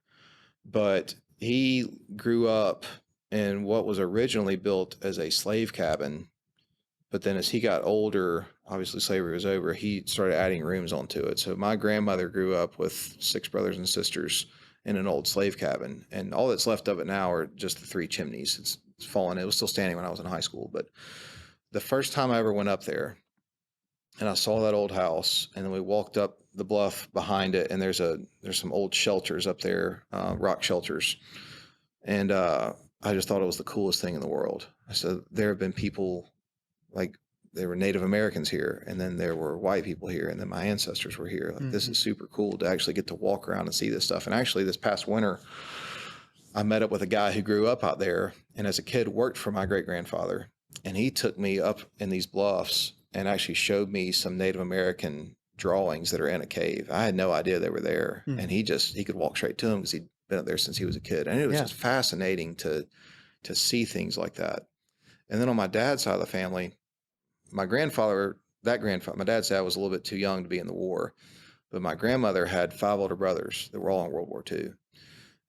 But he grew up in what was originally built as a slave cabin. But then as he got older, obviously slavery was over, he started adding rooms onto it. So my grandmother grew up with 6 brothers and sisters in an old slave cabin. And all that's left of it now are just the 3 chimneys. It's fallen. It was still standing when I was in high school. But the first time I ever went up there and I saw that old house, and then we walked up the bluff behind it, and there's some old shelters up there, rock shelters. And I just thought it was the coolest thing in the world. I said, there have been people, like, there were Native Americans here, and then there were white people here, and then my ancestors were here. Like, this is super cool to actually get to walk around and see this stuff. And actually this past winter, I met up with a guy who grew up out there, and as a kid worked for my great-grandfather. And he took me up in these bluffs and actually showed me some Native American drawings that are in a cave. I had no idea they were there. Mm. And he could walk straight to them because he'd been up there since he was a kid. And it was just fascinating to see things like that. And then on my dad's side of the family, my dad's dad was a little bit too young to be in the war, but my grandmother had 5 older brothers that were all in World War II.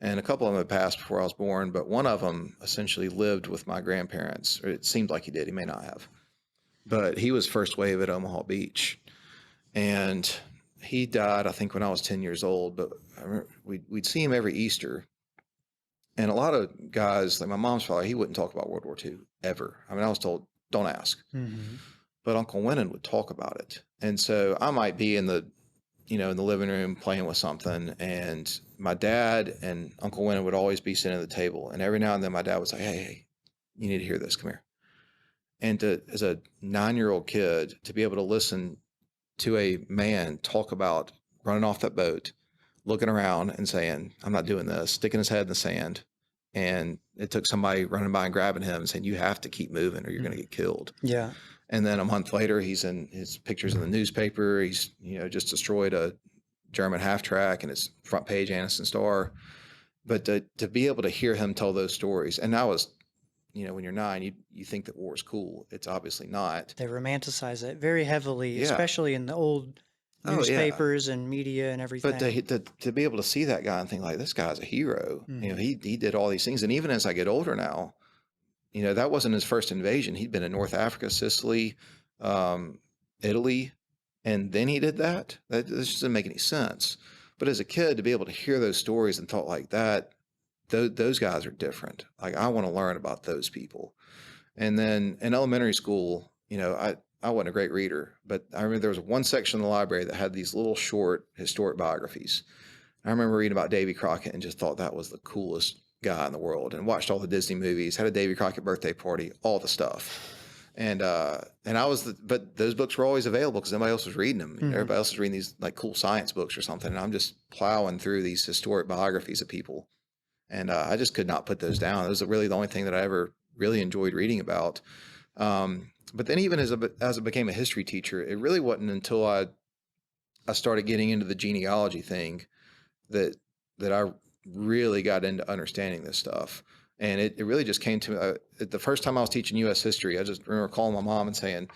And a couple of them had passed before I was born, but one of them essentially lived with my grandparents, or it seemed like he did. He may not have. But he was first wave at Omaha Beach. And he died, I think, when I was 10 years old. But I remember we'd see him every Easter. And a lot of guys, like my mom's father, he wouldn't talk about World War II ever. I mean, I was told, don't ask. Mm-hmm. But Uncle Winnan would talk about it. And so I might be in the living room playing with something, and my dad and Uncle Winnan would always be sitting at the table. And every now and then my dad would say, hey, you need to hear this. Come here. And as a 9-year-old kid, to be able to listen to a man talk about running off that boat, looking around and saying, I'm not doing this, sticking his head in the sand. And it took somebody running by and grabbing him and saying, you have to keep moving or you're going to get killed. Yeah. And then a month later, he's in his pictures in the newspaper. He's, just destroyed a German half-track and it's front page Anniston Star. But to be able to hear him tell those stories, and I was, when you're 9, you think that war is cool. It's obviously not. They romanticize it very heavily, Yeah. especially in the old newspapers and media and everything. But to be able to see that guy and think like, this guy's a hero. Mm-hmm. He did all these things. And even as I get older now, that wasn't his first invasion. He'd been in North Africa, Sicily, Italy, and then he did that. That just doesn't make any sense. But as a kid, to be able to hear those stories and talk like that, those guys are different. Like, I want to learn about those people. And then in elementary school, I wasn't a great reader, but I remember there was one section in the library that had these little short historic biographies. I remember reading about Davy Crockett and just thought that was the coolest guy in the world, and watched all the Disney movies, had a Davy Crockett birthday party, all the stuff. And but those books were always available because nobody else was reading them. Mm-hmm. Everybody else was reading these like cool science books or something. And I'm just plowing through these historic biographies of people. And I just could not put those down. It was really the only thing that I ever really enjoyed reading about. But then even as I became a history teacher, it really wasn't until I started getting into the genealogy thing that I really got into understanding this stuff. And it really just came to me. The first time I was teaching U.S. history, I just remember calling my mom and saying,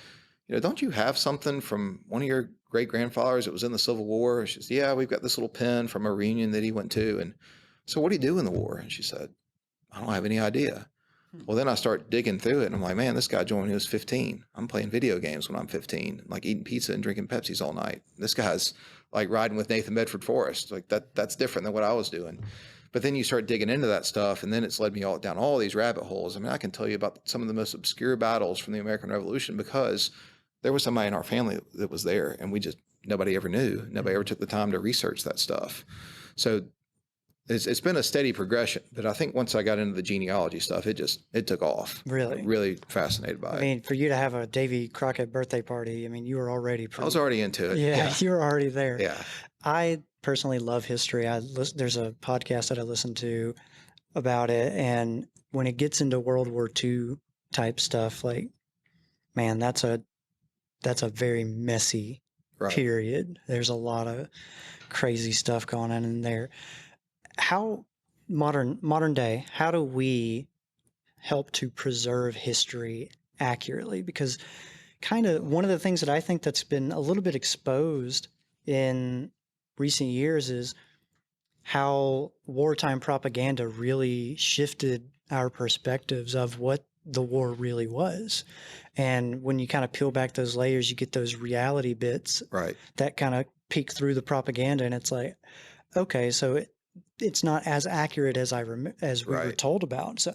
don't you have something from one of your great-grandfathers that was in the Civil War? She said, yeah, we've got this little pen from a reunion that he went to. And so what did he do in the war? And she said, I don't have any idea. Well, then I start digging through it, and I'm like, man, this guy joined when he was 15. I'm playing video games when I'm 15, like eating pizza and drinking Pepsis all night. This guy's like riding with Nathan Bedford Forrest. Like that's different than what I was doing. But then you start digging into that stuff, and then it's led me down all these rabbit holes. I mean, I can tell you about some of the most obscure battles from the American Revolution because there was somebody in our family that was there, and nobody ever knew. Nobody ever took the time to research that stuff. So it's been a steady progression, but I think once I got into the genealogy stuff, it took off. Really? I'm really fascinated by it. I mean, for you to have a Davy Crockett birthday party, I mean, you were already I was already into it. Yeah, you were already there. Yeah. I personally love history. There's a podcast that I listen to about it, and when it gets into World War II type stuff, like, man, that's a very messy period. There's a lot of crazy stuff going on in there. How modern day, how do we help to preserve history accurately? Because kind of one of the things that I think that's been a little bit exposed in recent years is how wartime propaganda really shifted our perspectives of what the war really was. And when you kind of peel back those layers, you get those reality bits that kind of peek through the propaganda, and it's like, okay, so it's not as accurate as we were told about. So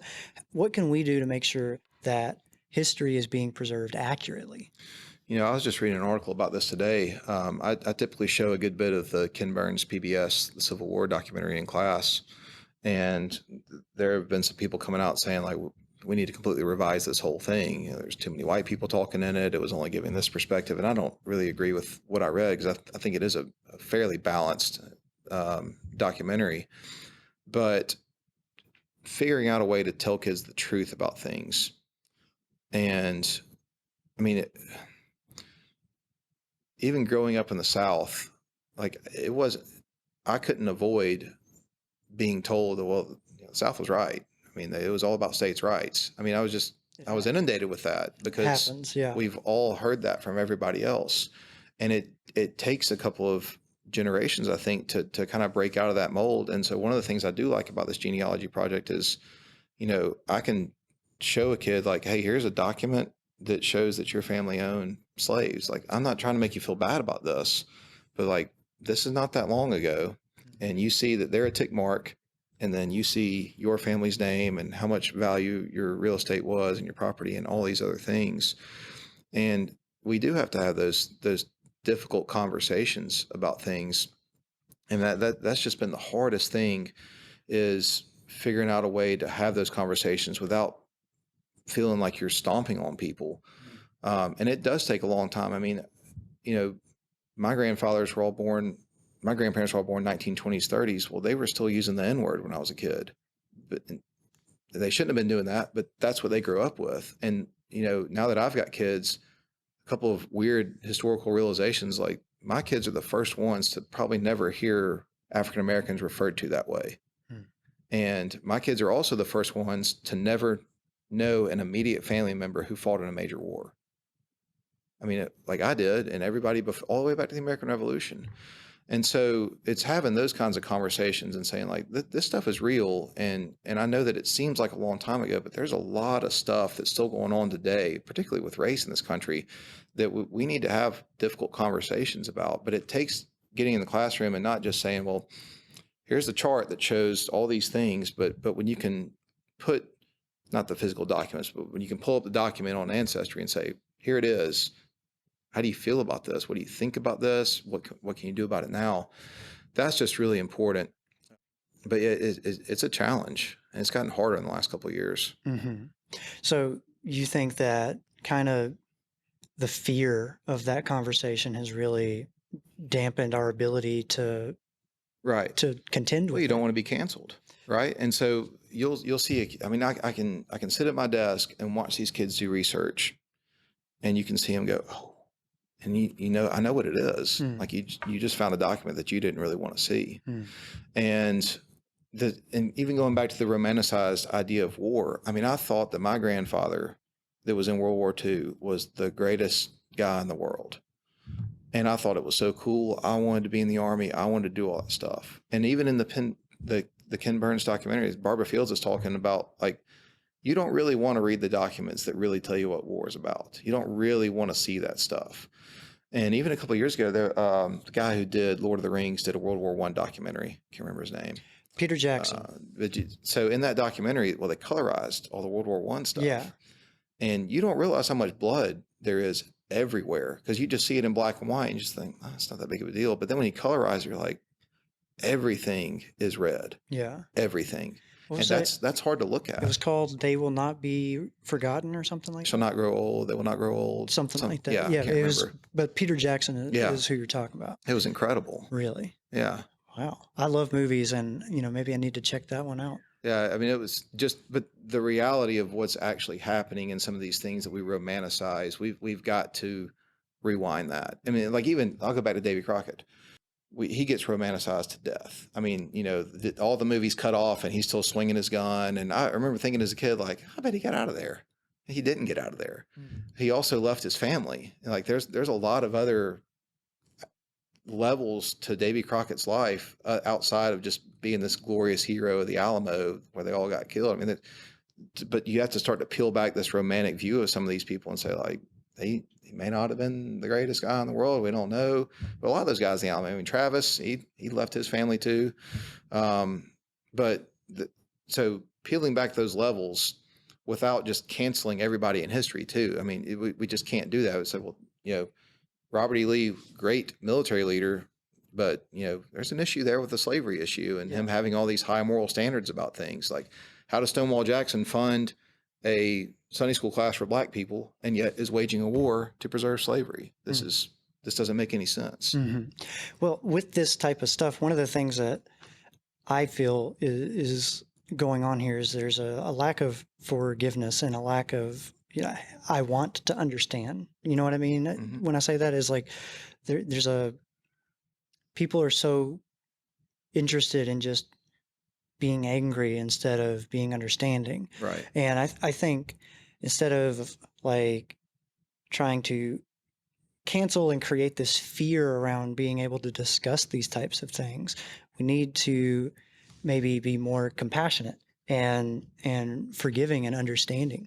what can we do to make sure that history is being preserved accurately? I was just reading an article about this today. I typically show a good bit of the Ken Burns PBS, the Civil War documentary in class. And there have been some people coming out saying, like, we need to completely revise this whole thing. There's too many white people talking in it. It was only giving this perspective. And I don't really agree with what I read because I think it is a fairly balanced documentary. But figuring out a way to tell kids the truth about things. And I mean, even growing up in the South, like I couldn't avoid being told that, well, the South was right. I mean, it was all about states' rights. I mean, I was inundated with that because happens, yeah. we've all heard that from everybody else. And it takes a couple of generations, I think, to kind of break out of that mold. And so one of the things I do like about this genealogy project is, I can show a kid like, hey, here's a document that shows that your family owned slaves. Like, I'm not trying to make you feel bad about this, but like, this is not that long ago. And you see that they're a tick mark, and then you see your family's name and how much value your real estate was and your property and all these other things. And we do have to have those difficult conversations about things. And that's just been the hardest thing, is figuring out a way to have those conversations without feeling like you're stomping on people. And it does take a long time. I mean, my grandparents were all born 1920s, 30s. Well, they were still using the N-word when I was a kid, but they shouldn't have been doing that, but that's what they grew up with. And, now that I've got kids, a couple of weird historical realizations, like my kids are the first ones to probably never hear African Americans referred to that way. And my kids are also the first ones to never know an immediate family member who fought in a major war. I mean, like I did, and everybody all the way back to the American Revolution. And so it's having those kinds of conversations and saying like, this stuff is real. And I know that it seems like a long time ago, but there's a lot of stuff that's still going on today, particularly with race in this country, that we need to have difficult conversations about. But it takes getting in the classroom and not just saying, well, here's the chart that shows all these things, but when you can put, not the physical documents, but when you can pull up the document on Ancestry and say, here it is. How do you feel about this? What do you think about this? What can you do about it now? That's just really important. But it's a challenge, and it's gotten harder in the last couple of years. Mm-hmm. So you think that kind of the fear of that conversation has really dampened our ability to contend with. Well, you don't want to be canceled, right? And so you'll see. I mean, I can sit at my desk and watch these kids do research, and you can see them go, oh, and I know what it is. Like you just found a document that you didn't really want to see, and even going back to the romanticized idea of war. I mean, I thought that my grandfather that was in World War II was the greatest guy in the world. And I thought it was so cool. I wanted to be in the Army. I wanted to do all that stuff. And even in the Ken Burns documentaries, Barbara Fields is talking about, like, you don't really want to read the documents that really tell you what war is about. You don't really want to see that stuff. And even a couple of years ago, the guy who did Lord of the Rings did a World War I documentary. Can't remember his name. Peter Jackson. So in that documentary, well, they colorized all the World War I stuff. Yeah. And you don't realize how much blood there is everywhere, because you just see it in black and white and you just think, oh, it's not that big of a deal. But then when you colorize, you're like, everything is red. Yeah. Everything. And that's hard to look at. It was called "They Will Not Be Forgotten" or something like that. Shall not grow old. They will not grow old. Something like that. Yeah, I can't remember. But Peter Jackson is who you're talking about. It was incredible. Really? Yeah. Wow. I love movies, and maybe I need to check that one out. Yeah, I mean, it was but the reality of what's actually happening in some of these things that we romanticize, we've got to rewind that. I mean, like, even I'll go back to Davy Crockett. He gets romanticized to death. I mean, all the movies cut off and he's still swinging his gun. And I remember thinking as a kid, like, I bet he got out of there. He didn't get out of there. He also left his family. Like, there's a lot of other levels to Davy Crockett's life outside of just being this glorious hero of the Alamo where they all got killed. I mean, but you have to start to peel back this romantic view of some of these people and say, like, he may not have been the greatest guy in the world. We don't know. But a lot of those guys in the Alamo, I mean, Travis, he left his family too. So peeling back those levels without just canceling everybody in history too. I mean, we just can't do that. We say, well, Robert E. Lee, great military leader, but there's an issue there with the slavery issue and him having all these high moral standards about things. Like, how does Stonewall Jackson fund a Sunday school class for black people and yet is waging a war to preserve slavery? This doesn't make any sense. Mm-hmm. Well, with this type of stuff, one of the things that I feel is going on here is there's a lack of forgiveness and a lack of, I want to understand. You know what I mean? When I say that, is like there's a people are so interested in just being angry instead of being understanding. Right. And I think instead of like trying to cancel and create this fear around being able to discuss these types of things, we need to maybe be more compassionate and forgiving and understanding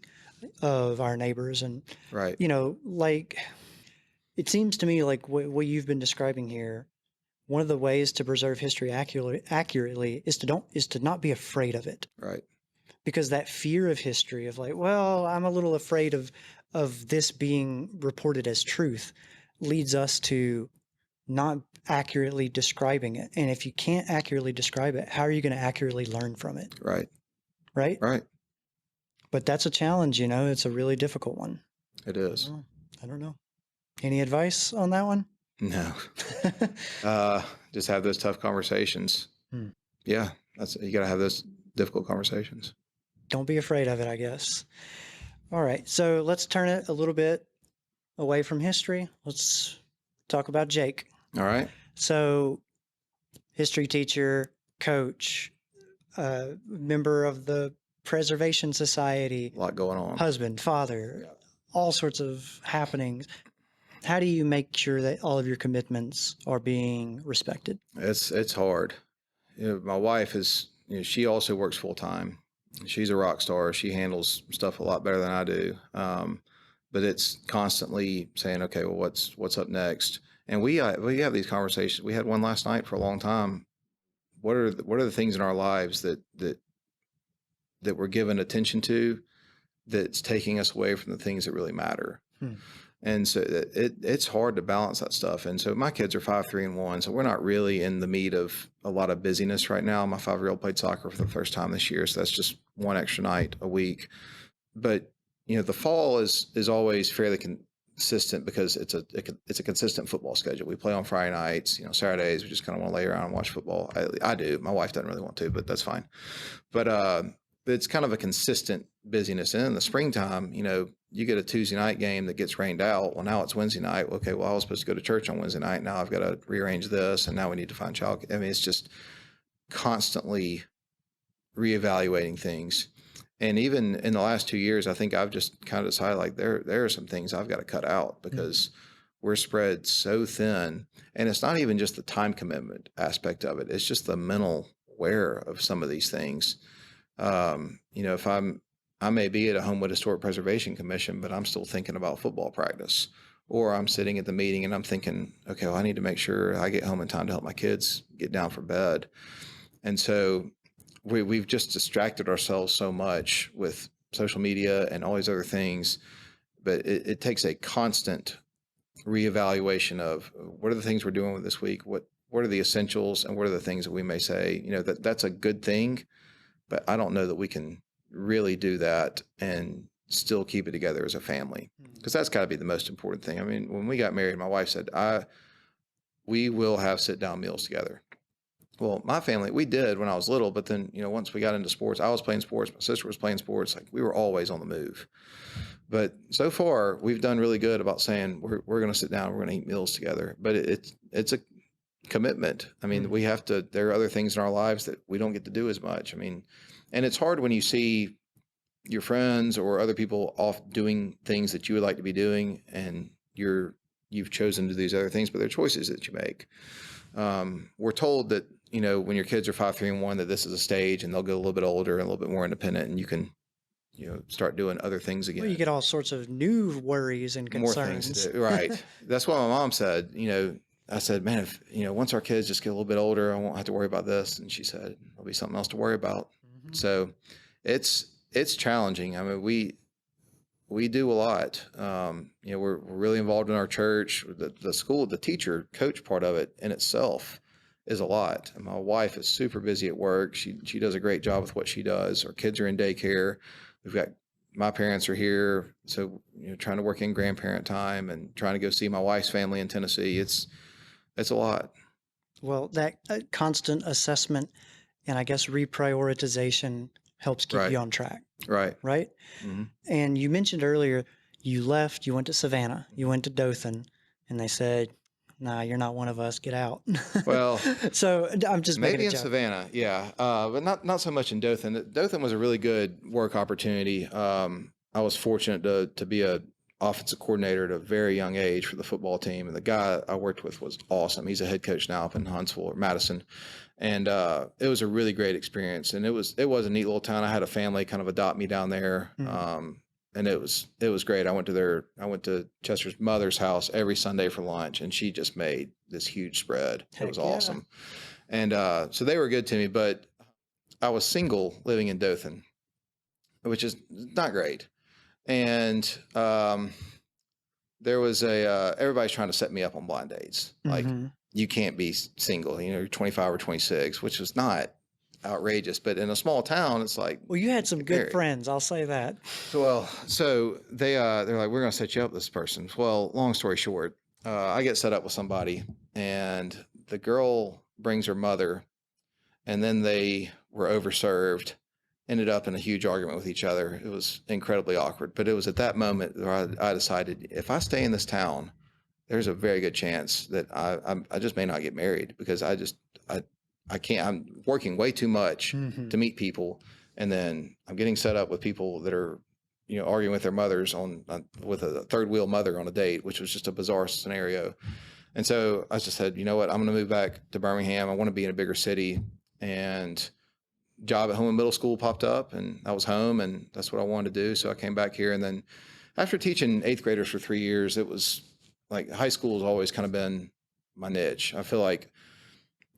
of our neighbors. And Right. like it seems to me like what you've been describing here, one of the ways to preserve history accurately is to not be afraid of it. Right. Because that fear of history of like, well, I'm a little afraid of this being reported as truth leads us to not accurately describing it. And if you can't accurately describe it, how are you going to accurately learn from it? Right. Right? Right. But that's a challenge, it's a really difficult one. It is. I don't know. Any advice on that one? No. Just have those tough conversations. Yeah. You got to have those difficult conversations. Don't be afraid of it, I guess. All right. So let's turn it a little bit away from history. Let's talk about Jake. All right. So, history teacher, coach, member of the Preservation Society, A lot going on. husband, father, all sorts of happenings. How do you make sure that all of your commitments are being respected? It's hard. My wife is, she also works full time. She's a rock star. She handles stuff a lot better than I do. But it's constantly saying, okay, well, what's up next? And we have these conversations. We had one last night for a long time. What are the things in our lives that we're given attention to that's taking us away from the things that really matter? And so it's hard to balance that stuff. And so my kids are 5, 3, and 1. So we're not really in the meat of a lot of busyness right now. My 5-year-old played soccer for the first time this year. So that's just one extra night a week. But, the fall is always fairly consistent because it's a consistent football schedule. We play on Friday nights, Saturdays, we just kind of want to lay around and watch football. I do. My wife doesn't really want to, but that's fine. But it's kind of a consistent busyness. And in the springtime, you get a Tuesday night game that gets rained out. Well, now it's Wednesday night. Okay, well, I was supposed to go to church on Wednesday night. Now I've got to rearrange this, and now we need to find child. I mean, it's just constantly reevaluating things. And even in the last 2 years, I think I've just kind of decided like there are some things I've got to cut out because we're spread so thin. And it's not even just the time commitment aspect of it. It's just the mental aware of some of these things. If I may be at a Homewood Historic Preservation Commission, but I'm still thinking about football practice, or I'm sitting at the meeting and I'm thinking, okay, well, I need to make sure I get home in time to help my kids get down for bed. And so we've just distracted ourselves so much with social media and all these other things, but it takes a constant reevaluation of what are the things we're doing with this week? What are the essentials, and what are the things that we may say, that's a good thing, but I don't know that we can really do that and still keep it together as a family, because that's got to be the most important thing. I mean, when we got married, my wife said, we will have sit down meals together. Well, my family, we did when I was little, but then, once we got into sports, I was playing sports, my sister was playing sports, like we were always on the move. But so far, we've done really good about saying we're going to sit down, we're going to eat meals together. But it's a commitment. I mean, there are other things in our lives that we don't get to do as much. I mean, and it's hard when you see your friends or other people off doing things that you would like to be doing, and you've chosen to do these other things, but they're choices that you make. We're told that, when your kids are 5, 3, and 1, that this is a stage and they'll get a little bit older and a little bit more independent, and you can, start doing other things again. Well, you get all sorts of new worries and concerns. More things to do. Right. That's what my mom said. I said, man, if, once our kids just get a little bit older, I won't have to worry about this. And she said, there'll be something else to worry about. Mm-hmm. So it's challenging. I mean, we do a lot. We're really involved in our church. The school, the teacher coach part of it in itself is a lot. And my wife is super busy at work. She does a great job with what she does. Our kids are in daycare. My parents are here. So, trying to work in grandparent time and trying to go see my wife's family in Tennessee. It's a lot. Well, that constant assessment and I guess reprioritization helps keep you on track. Right. Right. Mm-hmm. And you mentioned earlier, you left, you went to Savannah, you went to Dothan, and they said, nah, you're not one of us, get out. Well, So I'm just making maybe a in joke. Savannah, yeah, but not so much in Dothan. Dothan was a really good work opportunity. I was fortunate to be a offensive coordinator at a very young age for the football team, and the guy I worked with was awesome. He's a head coach now up in Huntsville or Madison, and it was a really great experience. And it was a neat little town. I had a family kind of adopt me down there. And it was great. I went to Chester's mother's house every Sunday for lunch, and she just made this huge spread. It was awesome. And so they were good to me, but I was single living in Dothan, which is not great. And there was everybody's trying to set me up on blind dates. Like, you can't be single, you're 25 or 26, which was not outrageous. But in a small town, it's like, well, you had some good friends, I'll say that. So they're like, we're going to set you up with this person. Well, long story short, I get set up with somebody, and the girl brings her mother, and then they were overserved, ended up in a huge argument with each other. It was incredibly awkward. But it was at that moment where I decided, if I stay in this town, there's a very good chance that I just may not get married, because I can't. I'm working way too much to meet people, and then I'm getting set up with people that are, arguing with their mothers with a third wheel mother on a date, which was just a bizarre scenario. And so I just said, you know what, I'm going to move back to Birmingham. I want to be in a bigger city, and job at Homewood Middle School popped up, and I was home, and that's what I wanted to do. So I came back here, and then after teaching eighth graders for 3 years, it was like high school has always kind of been my niche. I feel like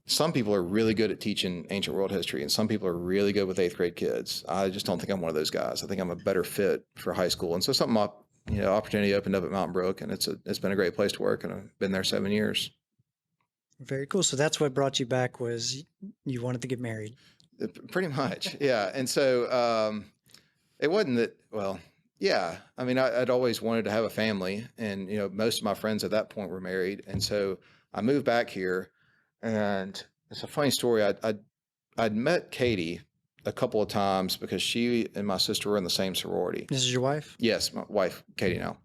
some people are really good at teaching ancient world history, and some people are really good with eighth grade kids. I just don't think I'm one of those guys. I think I'm a better fit for high school. And so opportunity opened up at Mountain Brook, and it's been a great place to work, and I've been there 7 years. Very cool. So that's what brought you back, was you wanted to get married. Pretty much. Yeah. And so, it wasn't that, well, yeah, I mean, I'd always wanted to have a family, and, most of my friends at that point were married. And so I moved back here, and it's a funny story. I'd met Katie a couple of times because she and my sister were in the same sorority. This is your wife? Yes, my wife, Katie, now.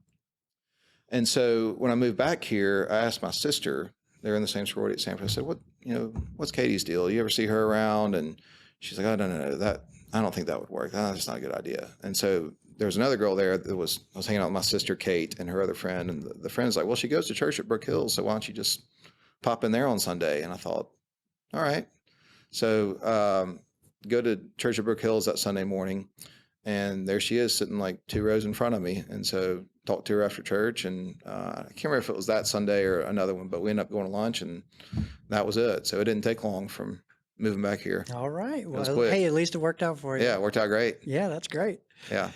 And so when I moved back here, I asked my sister, they're in the same sorority at Sanford. I said, what's Katie's deal? You ever see her around? And she's like, oh, no, I don't think that would work. That's not a good idea. And so there was another girl there that I was hanging out with my sister, Kate, and her other friend. And the friend's like, well, she goes to church at Brook Hills, so why don't you just pop in there on Sunday? And I thought, all right. So go to church at Brook Hills that Sunday morning, and there she is sitting like 2 rows in front of me. And so talked to her after church, and I can't remember if it was that Sunday or another one, but we ended up going to lunch, and that was it. So it didn't take long from moving back here. All right. Well, hey, at least it worked out for you. Yeah, it worked out great. Yeah, that's great. Yeah.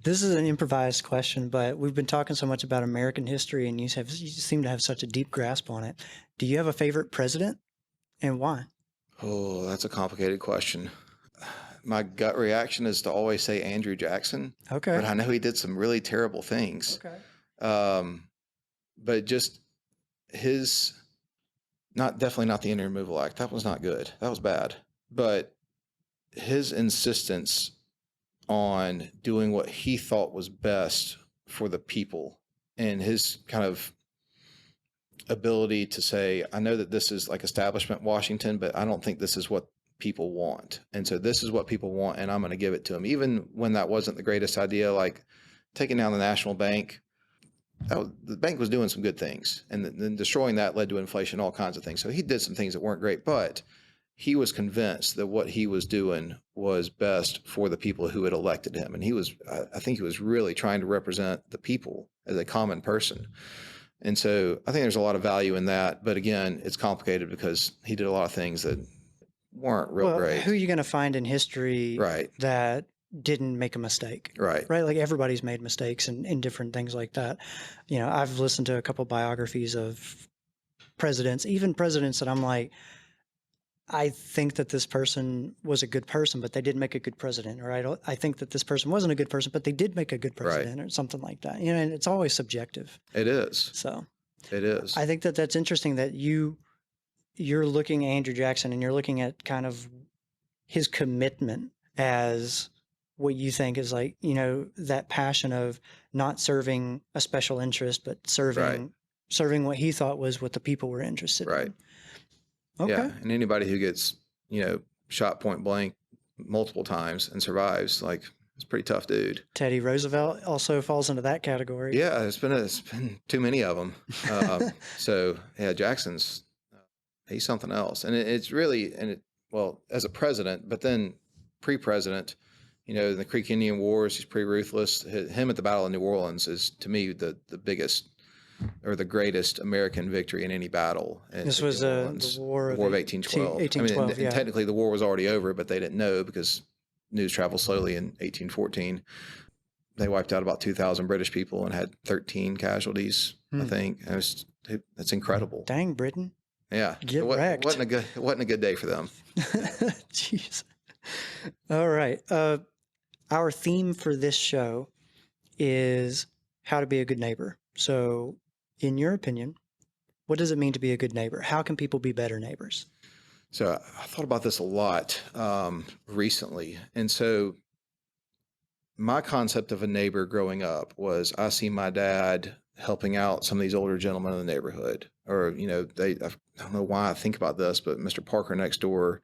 This is an improvised question, but we've been talking so much about American history, and you seem to have such a deep grasp on it. Do you have a favorite president, and why? Oh, that's a complicated question. My gut reaction is to always say Andrew Jackson. Okay. But I know he did some really terrible things. Okay. But just definitely not the Indian Removal Act. That was not good. That was bad. But his insistence on doing what he thought was best for the people, and his kind of ability to say, I know that this is like establishment Washington, but I don't think this is what people want. And so this is what people want, and I'm going to give it to them. Even when that wasn't the greatest idea, like taking down the National Bank, the bank was doing some good things, and then destroying that led to inflation, all kinds of things. So he did some things that weren't great, but he was convinced that what he was doing was best for the people who had elected him. And I think he was really trying to represent the people as a common person. And so I think there's a lot of value in that. But again, it's complicated because he did a lot of things that weren't real great. Who are you going to find in history that didn't make a mistake? Right. Like everybody's made mistakes in different things like that. I've listened to a couple biographies of presidents, even presidents that I'm like, I think that this person was a good person, but they didn't make a good president. Or I think that this person wasn't a good person, but they did make a good president, or something like that. And it's always subjective. It is. So it is. I think that that's interesting that you're looking at Andrew Jackson, and you're looking at kind of his commitment as what you think is like, that passion of not serving a special interest, but serving serving what he thought was what the people were interested Right. in. Okay. Yeah. And anybody who gets, shot point blank multiple times and survives, like, it's a pretty tough dude. Teddy Roosevelt also falls into that category. Yeah, it's been too many of them. So yeah, Jackson's he's something else, and it's really well, as a president, but then pre-president, in the Creek Indian Wars, he's pretty ruthless. Him at the Battle of New Orleans is, to me, the biggest or the greatest American victory in any battle. This was the War of 1812. 1812. And technically the war was already over, but they didn't know because news traveled slowly in 1814. They wiped out about 2,000 British people and had 13 casualties, I think. That's incredible. Dang, Britain. Yeah. Get wrecked. It wasn't a good day for them. Jeez. All right. Our theme for this show is how to be a good neighbor. So, in your opinion, what does it mean to be a good neighbor? How can people be better neighbors? So I thought about this a lot recently. And so my concept of a neighbor growing up was I see my dad helping out some of these older gentlemen in the neighborhood. Or, I don't know why I think about this, but Mr. Parker next door,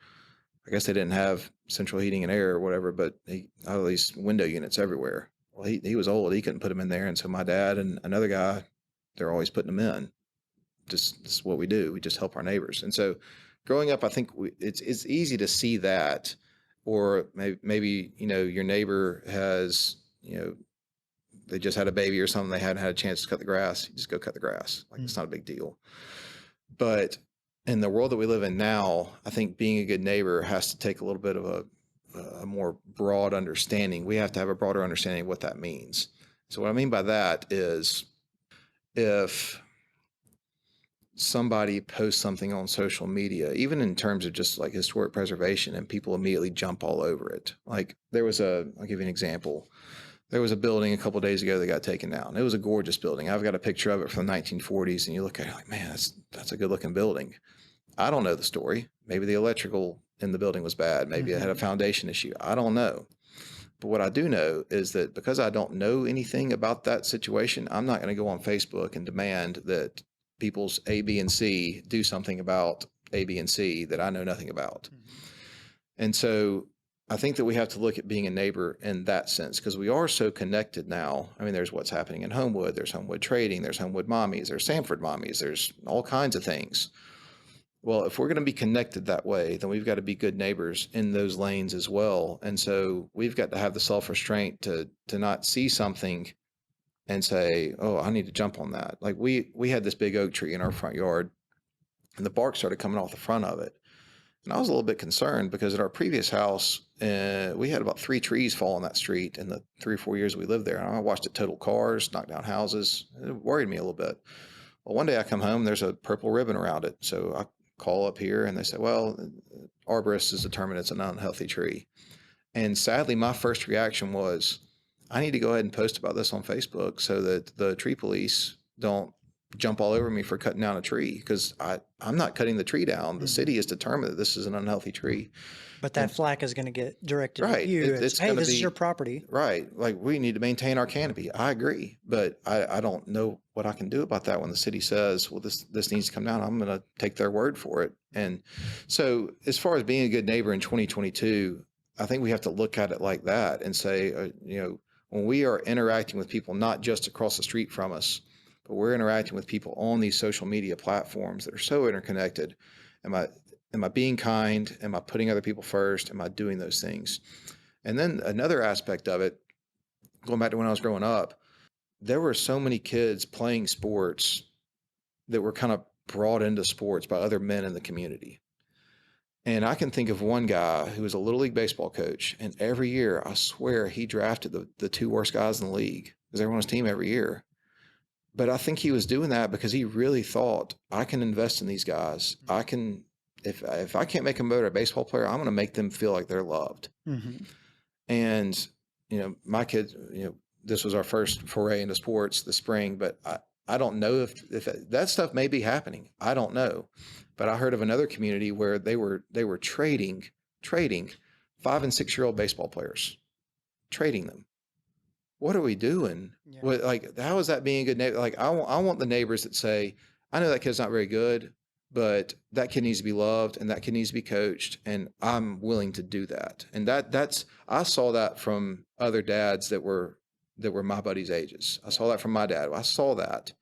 I guess they didn't have central heating and air or whatever, but he had all these window units everywhere. Well, he was old. He couldn't put them in there. And so my dad and another guy, they're always putting them in. This is what we do. We just help our neighbors. And so growing up, I think it's easy to see that, or maybe your neighbor has, they just had a baby or something. They hadn't had a chance to cut the grass. You just go cut the grass. Like, it's not a big deal. But in the world that we live in now, I think being a good neighbor has to take a little bit of a more broad understanding. We have to have a broader understanding of what that means. So what I mean by that is, if somebody posts something on social media, even in terms of just like historic preservation, and people immediately jump all over it. Like, I'll give you an example. There was a building a couple of days ago that got taken down. It was a gorgeous building. I've got a picture of it from the 1940s, and you look at it like, man, that's a good looking building. I don't know the story. Maybe the electrical in the building was bad. Maybe it had a foundation issue. I don't know. But what I do know is that because I don't know anything about that situation, I'm not going to go on Facebook and demand that people's A, B, and C do something about A, B, and C that I know nothing about. And so I think that we have to look at being a neighbor in that sense, because we are so connected now. I mean, there's what's happening in Homewood. There's Homewood Trading. There's Homewood Mommies. There's Sanford Mommies. There's all kinds of things. Well, if we're going to be connected that way, then we've got to be good neighbors in those lanes as well. And so we've got to have the self-restraint to not see something and say, oh, I need to jump on that. Like, we had this big oak tree in our front yard, and the bark started coming off the front of it. And I was a little bit concerned because at our previous house, we had about 3 trees fall on that street in the 3 or 4 years we lived there. And I watched it total cars, knock down houses. It worried me a little bit. Well, one day I come home, there's a purple ribbon around it. So I call up here and they say, well, arborist has determined it's an unhealthy tree. And sadly, my first reaction was, I need to go ahead and post about this on Facebook so that the tree police don't jump all over me for cutting down a tree, because I'm not cutting the tree down. The city has determined that this is an unhealthy tree. But that flack is going to get directed Right. at you. It's hey, gonna this be, is your property. Right. Like, we need to maintain our canopy. I agree. But I don't know what I can do about that when the city says, well, this needs to come down. I'm going to take their word for it. And so as far as being a good neighbor in 2022, I think we have to look at it like that and say, when we are interacting with people, not just across the street from us, but we're interacting with people on these social media platforms that are so interconnected. Am I being kind? Am I putting other people first? Am I doing those things? And then another aspect of it, going back to when I was growing up, there were so many kids playing sports that were kind of brought into sports by other men in the community. And I can think of one guy who was a Little League baseball coach, and every year, I swear, he drafted the 2 worst guys in the league because they were on his team every year. But I think he was doing that because he really thought, I can invest in these guys. I can, if I can't make them better a baseball player, I'm going to make them feel like they're loved. Mm-hmm. And, my kids, this was our first foray into sports this spring, but I don't know if that stuff may be happening. I don't know. But I heard of another community where they were trading 5- and 6-year-old baseball players, trading them. what are we doing? Yeah. What, like, how is that being a good neighbor? Like, I want the neighbors that say, I know that kid's not very good, but that kid needs to be loved and that kid needs to be coached. And I'm willing to do that. And I saw that from other dads that were my buddies' ages. I saw that from my dad. I saw that.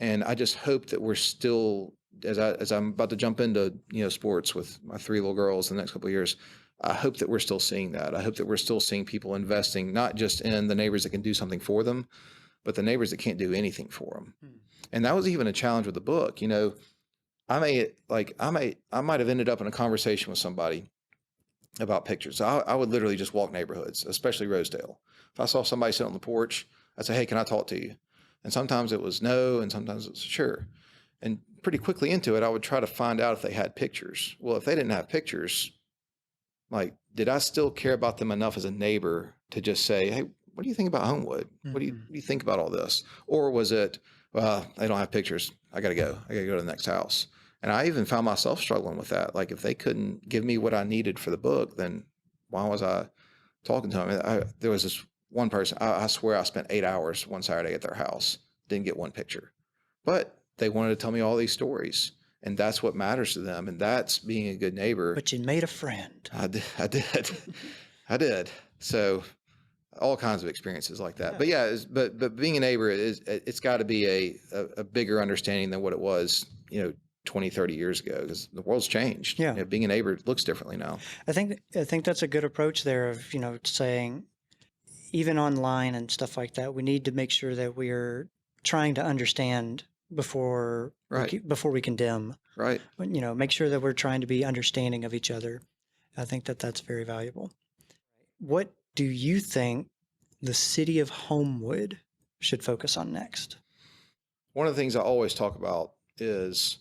And I just hope that we're still, as I'm about to jump into, sports with my 3 little girls in the next couple of years, I hope that we're still seeing that. I hope that we're still seeing people investing, not just in the neighbors that can do something for them, but the neighbors that can't do anything for them. And that was even a challenge with the book. I might have ended up in a conversation with somebody about pictures. I would literally just walk neighborhoods, especially Rosedale. If I saw somebody sitting on the porch, I'd say, hey, can I talk to you? And sometimes it was no, and sometimes it was sure. And pretty quickly into it, I would try to find out if they had pictures. Well, if they didn't have pictures, like, did I still care about them enough as a neighbor to just say, hey, what do you think about Homewood? What do you think about all this? Or was it, well, they don't have pictures. I got to go to the next house. And I even found myself struggling with that. Like, if they couldn't give me what I needed for the book, then why was I talking to them? There was this one person, I swear I spent 8 hours one Saturday at their house, didn't get one picture. But they wanted to tell me all these stories. And that's what matters to them. And that's being a good neighbor. But you made a friend. I did. So all kinds of experiences like that. Yeah. But being a neighbor it's got to be a bigger understanding than what it was, 20, 30 years ago, because the world's changed. Yeah. Being a neighbor looks differently now. I think that's a good approach there of, saying even online and stuff like that, we need to make sure that we're trying to understand before we condemn. Right. Make sure that we're trying to be understanding of each other. I think that's very valuable. What do you think the city of Homewood should focus on next? One of the things I always talk about is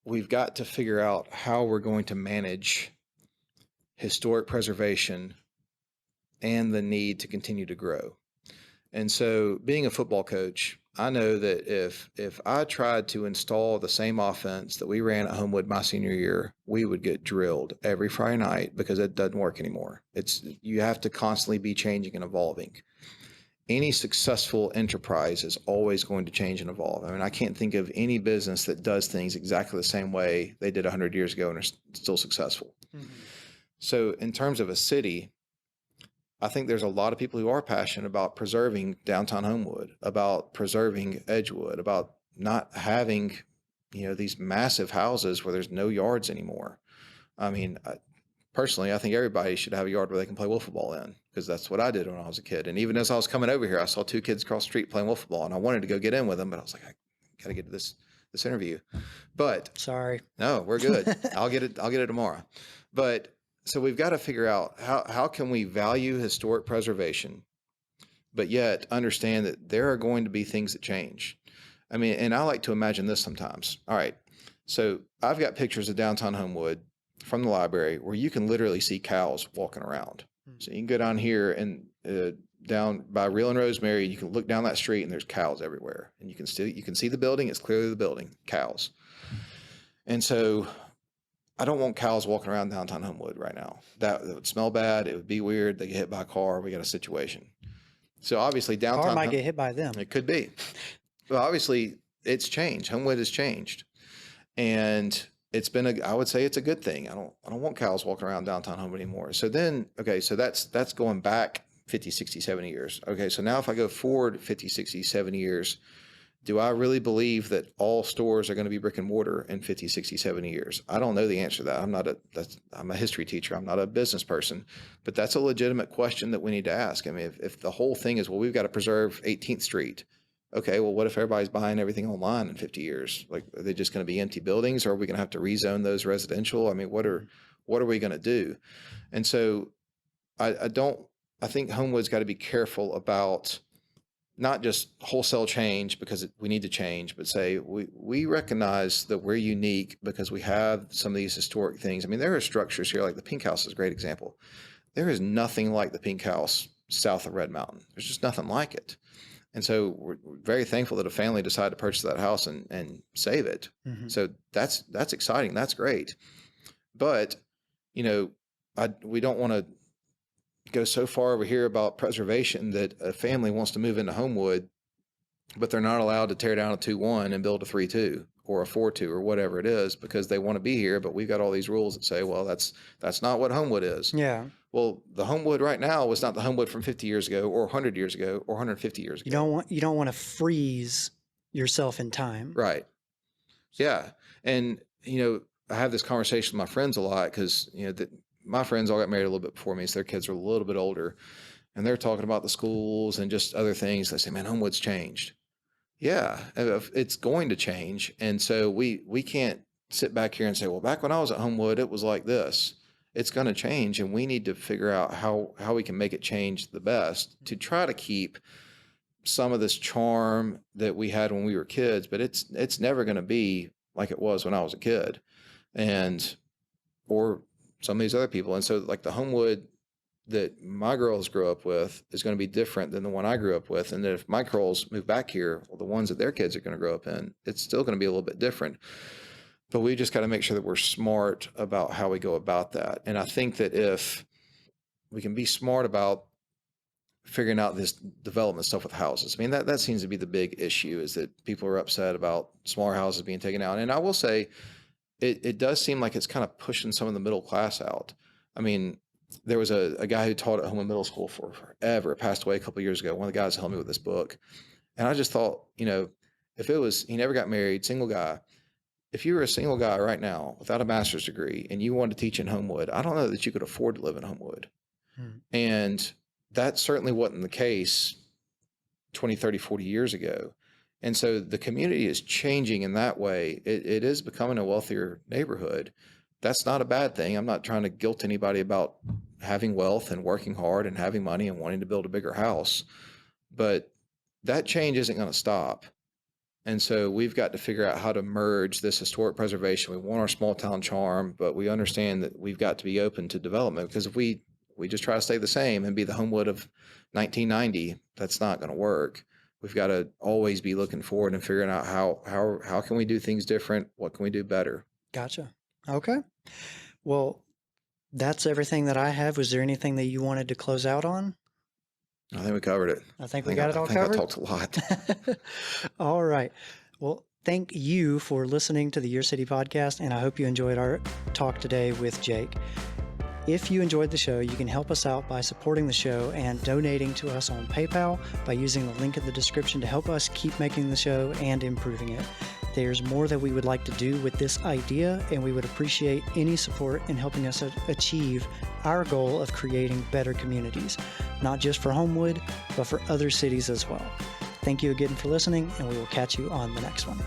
we've got to figure out how we're going to manage historic preservation and the need to continue to grow. And so, being a football coach, I know that if I tried to install the same offense that we ran at Homewood my senior year, we would get drilled every Friday night because it doesn't work anymore. You have to constantly be changing and evolving. Any successful enterprise is always going to change and evolve. I mean, I can't think of any business that does things exactly the same way they did 100 years ago and are still successful. Mm-hmm. So in terms of a city, I think there's a lot of people who are passionate about preserving downtown Homewood, about preserving Edgewood, about not having, these massive houses where there's no yards anymore. I mean, personally, I think everybody should have a yard where they can play wiffle ball in, because that's what I did when I was a kid. And even as I was coming over here, I saw 2 kids across the street playing wiffle ball, and I wanted to go get in with them, but I was like, I got to get to this interview. But sorry, no, we're good. I'll get it tomorrow. But so we've got to figure out how can we value historic preservation, but yet understand that there are going to be things that change. I mean, and I like to imagine this sometimes. All right, so I've got pictures of downtown Homewood from the library where you can literally see cows walking around. So you can go down here and down by Real and Rosemary, you can look down that street and there's cows everywhere. And you can see the building. It's clearly the building, cows. And so I don't want cows walking around downtown Homewood right now. That would smell bad. It would be weird. They get hit by a car. We got a situation. So obviously downtown car might get hit by them. It could be. Well, obviously it's changed. Homewood has changed. And it's been I would say it's a good thing. I don't want cows walking around downtown Homewood anymore. So then, okay, so that's going back 50, 60, 70 years. Okay, so now if I go forward 50, 60, 70 years, do I really believe that all stores are going to be brick and mortar in 50, 60, 70 years? I don't know the answer to that. I'm a history teacher. I'm not a business person, but that's a legitimate question that we need to ask. I mean, if the whole thing is, well, we've got to preserve 18th Street. Okay, well, what if everybody's buying everything online in 50 years? Like, are they just going to be empty buildings, or are we going to have to rezone those residential? I mean, what are we going to do? And so I think Homewood's got to be careful about not just wholesale change because we need to change, but say we recognize that we're unique because we have some of these historic things. I mean, there are structures here, like the Pink House is a great example. There is nothing like the Pink House south of Red Mountain. There's just nothing like it. And so we're very thankful that a family decided to purchase that house and save it. Mm-hmm. So that's exciting. That's great. But, we don't want to go so far over here about preservation that a family wants to move into Homewood, but they're not allowed to tear down a 2-1 and build a 3-2 or a 4-2 or whatever it is because they want to be here. But we've got all these rules that say, well, that's not what Homewood is. Yeah. Well, the Homewood right now was not the Homewood from 50 years ago or 100 years ago or 150 years ago. You don't want to freeze yourself in time. Right. Yeah. And, I have this conversation with my friends a lot because, my friends all got married a little bit before me, so their kids are a little bit older. And they're talking about the schools and just other things. They say, man, Homewood's changed. Yeah, it's going to change. And so we can't sit back here and say, well, back when I was at Homewood, it was like this. It's going to change, and we need to figure out how we can make it change the best to try to keep some of this charm that we had when we were kids. But it's never going to be like it was when I was a kid, or some of these other people. And so like the Homewood that my girls grew up with is going to be different than the one I grew up with. And then if my girls move back here, well, the ones that their kids are going to grow up in, it's still going to be a little bit different. But we just got to make sure that we're smart about how we go about that. And I think that if we can be smart about figuring out this development stuff with houses, I mean, that seems to be the big issue, is that people are upset about smaller houses being taken out. And I will say, it does seem like it's kind of pushing some of the middle class out. I mean, there was a guy who taught at Homewood Middle School for forever, passed away a couple of years ago. One of the guys helped me with this book. And I just thought, if it was, he never got married, single guy. If you were a single guy right now without a master's degree and you wanted to teach in Homewood, I don't know that you could afford to live in Homewood. And that certainly wasn't the case 20, 30, 40 years ago. And so the community is changing in that way. It is becoming a wealthier neighborhood. That's not a bad thing. I'm not trying to guilt anybody about having wealth and working hard and having money and wanting to build a bigger house. But that change isn't going to stop. And so we've got to figure out how to merge this historic preservation. We want our small town charm, but we understand that we've got to be open to development, because if we just try to stay the same and be the Homewood of 1990, that's not going to work. We've got to always be looking forward and figuring out how can we do things different? What can we do better? Gotcha. Okay. Well, that's everything that I have. Was there anything that you wanted to close out on? I think we covered it. I think we got it all covered. I talked a lot. All right. Well, thank you for listening to the Your City podcast, and I hope you enjoyed our talk today with Jake. If you enjoyed the show, you can help us out by supporting the show and donating to us on PayPal by using the link in the description to help us keep making the show and improving it. There's more that we would like to do with this idea, and we would appreciate any support in helping us achieve our goal of creating better communities, not just for Homewood, but for other cities as well. Thank you again for listening, and we will catch you on the next one.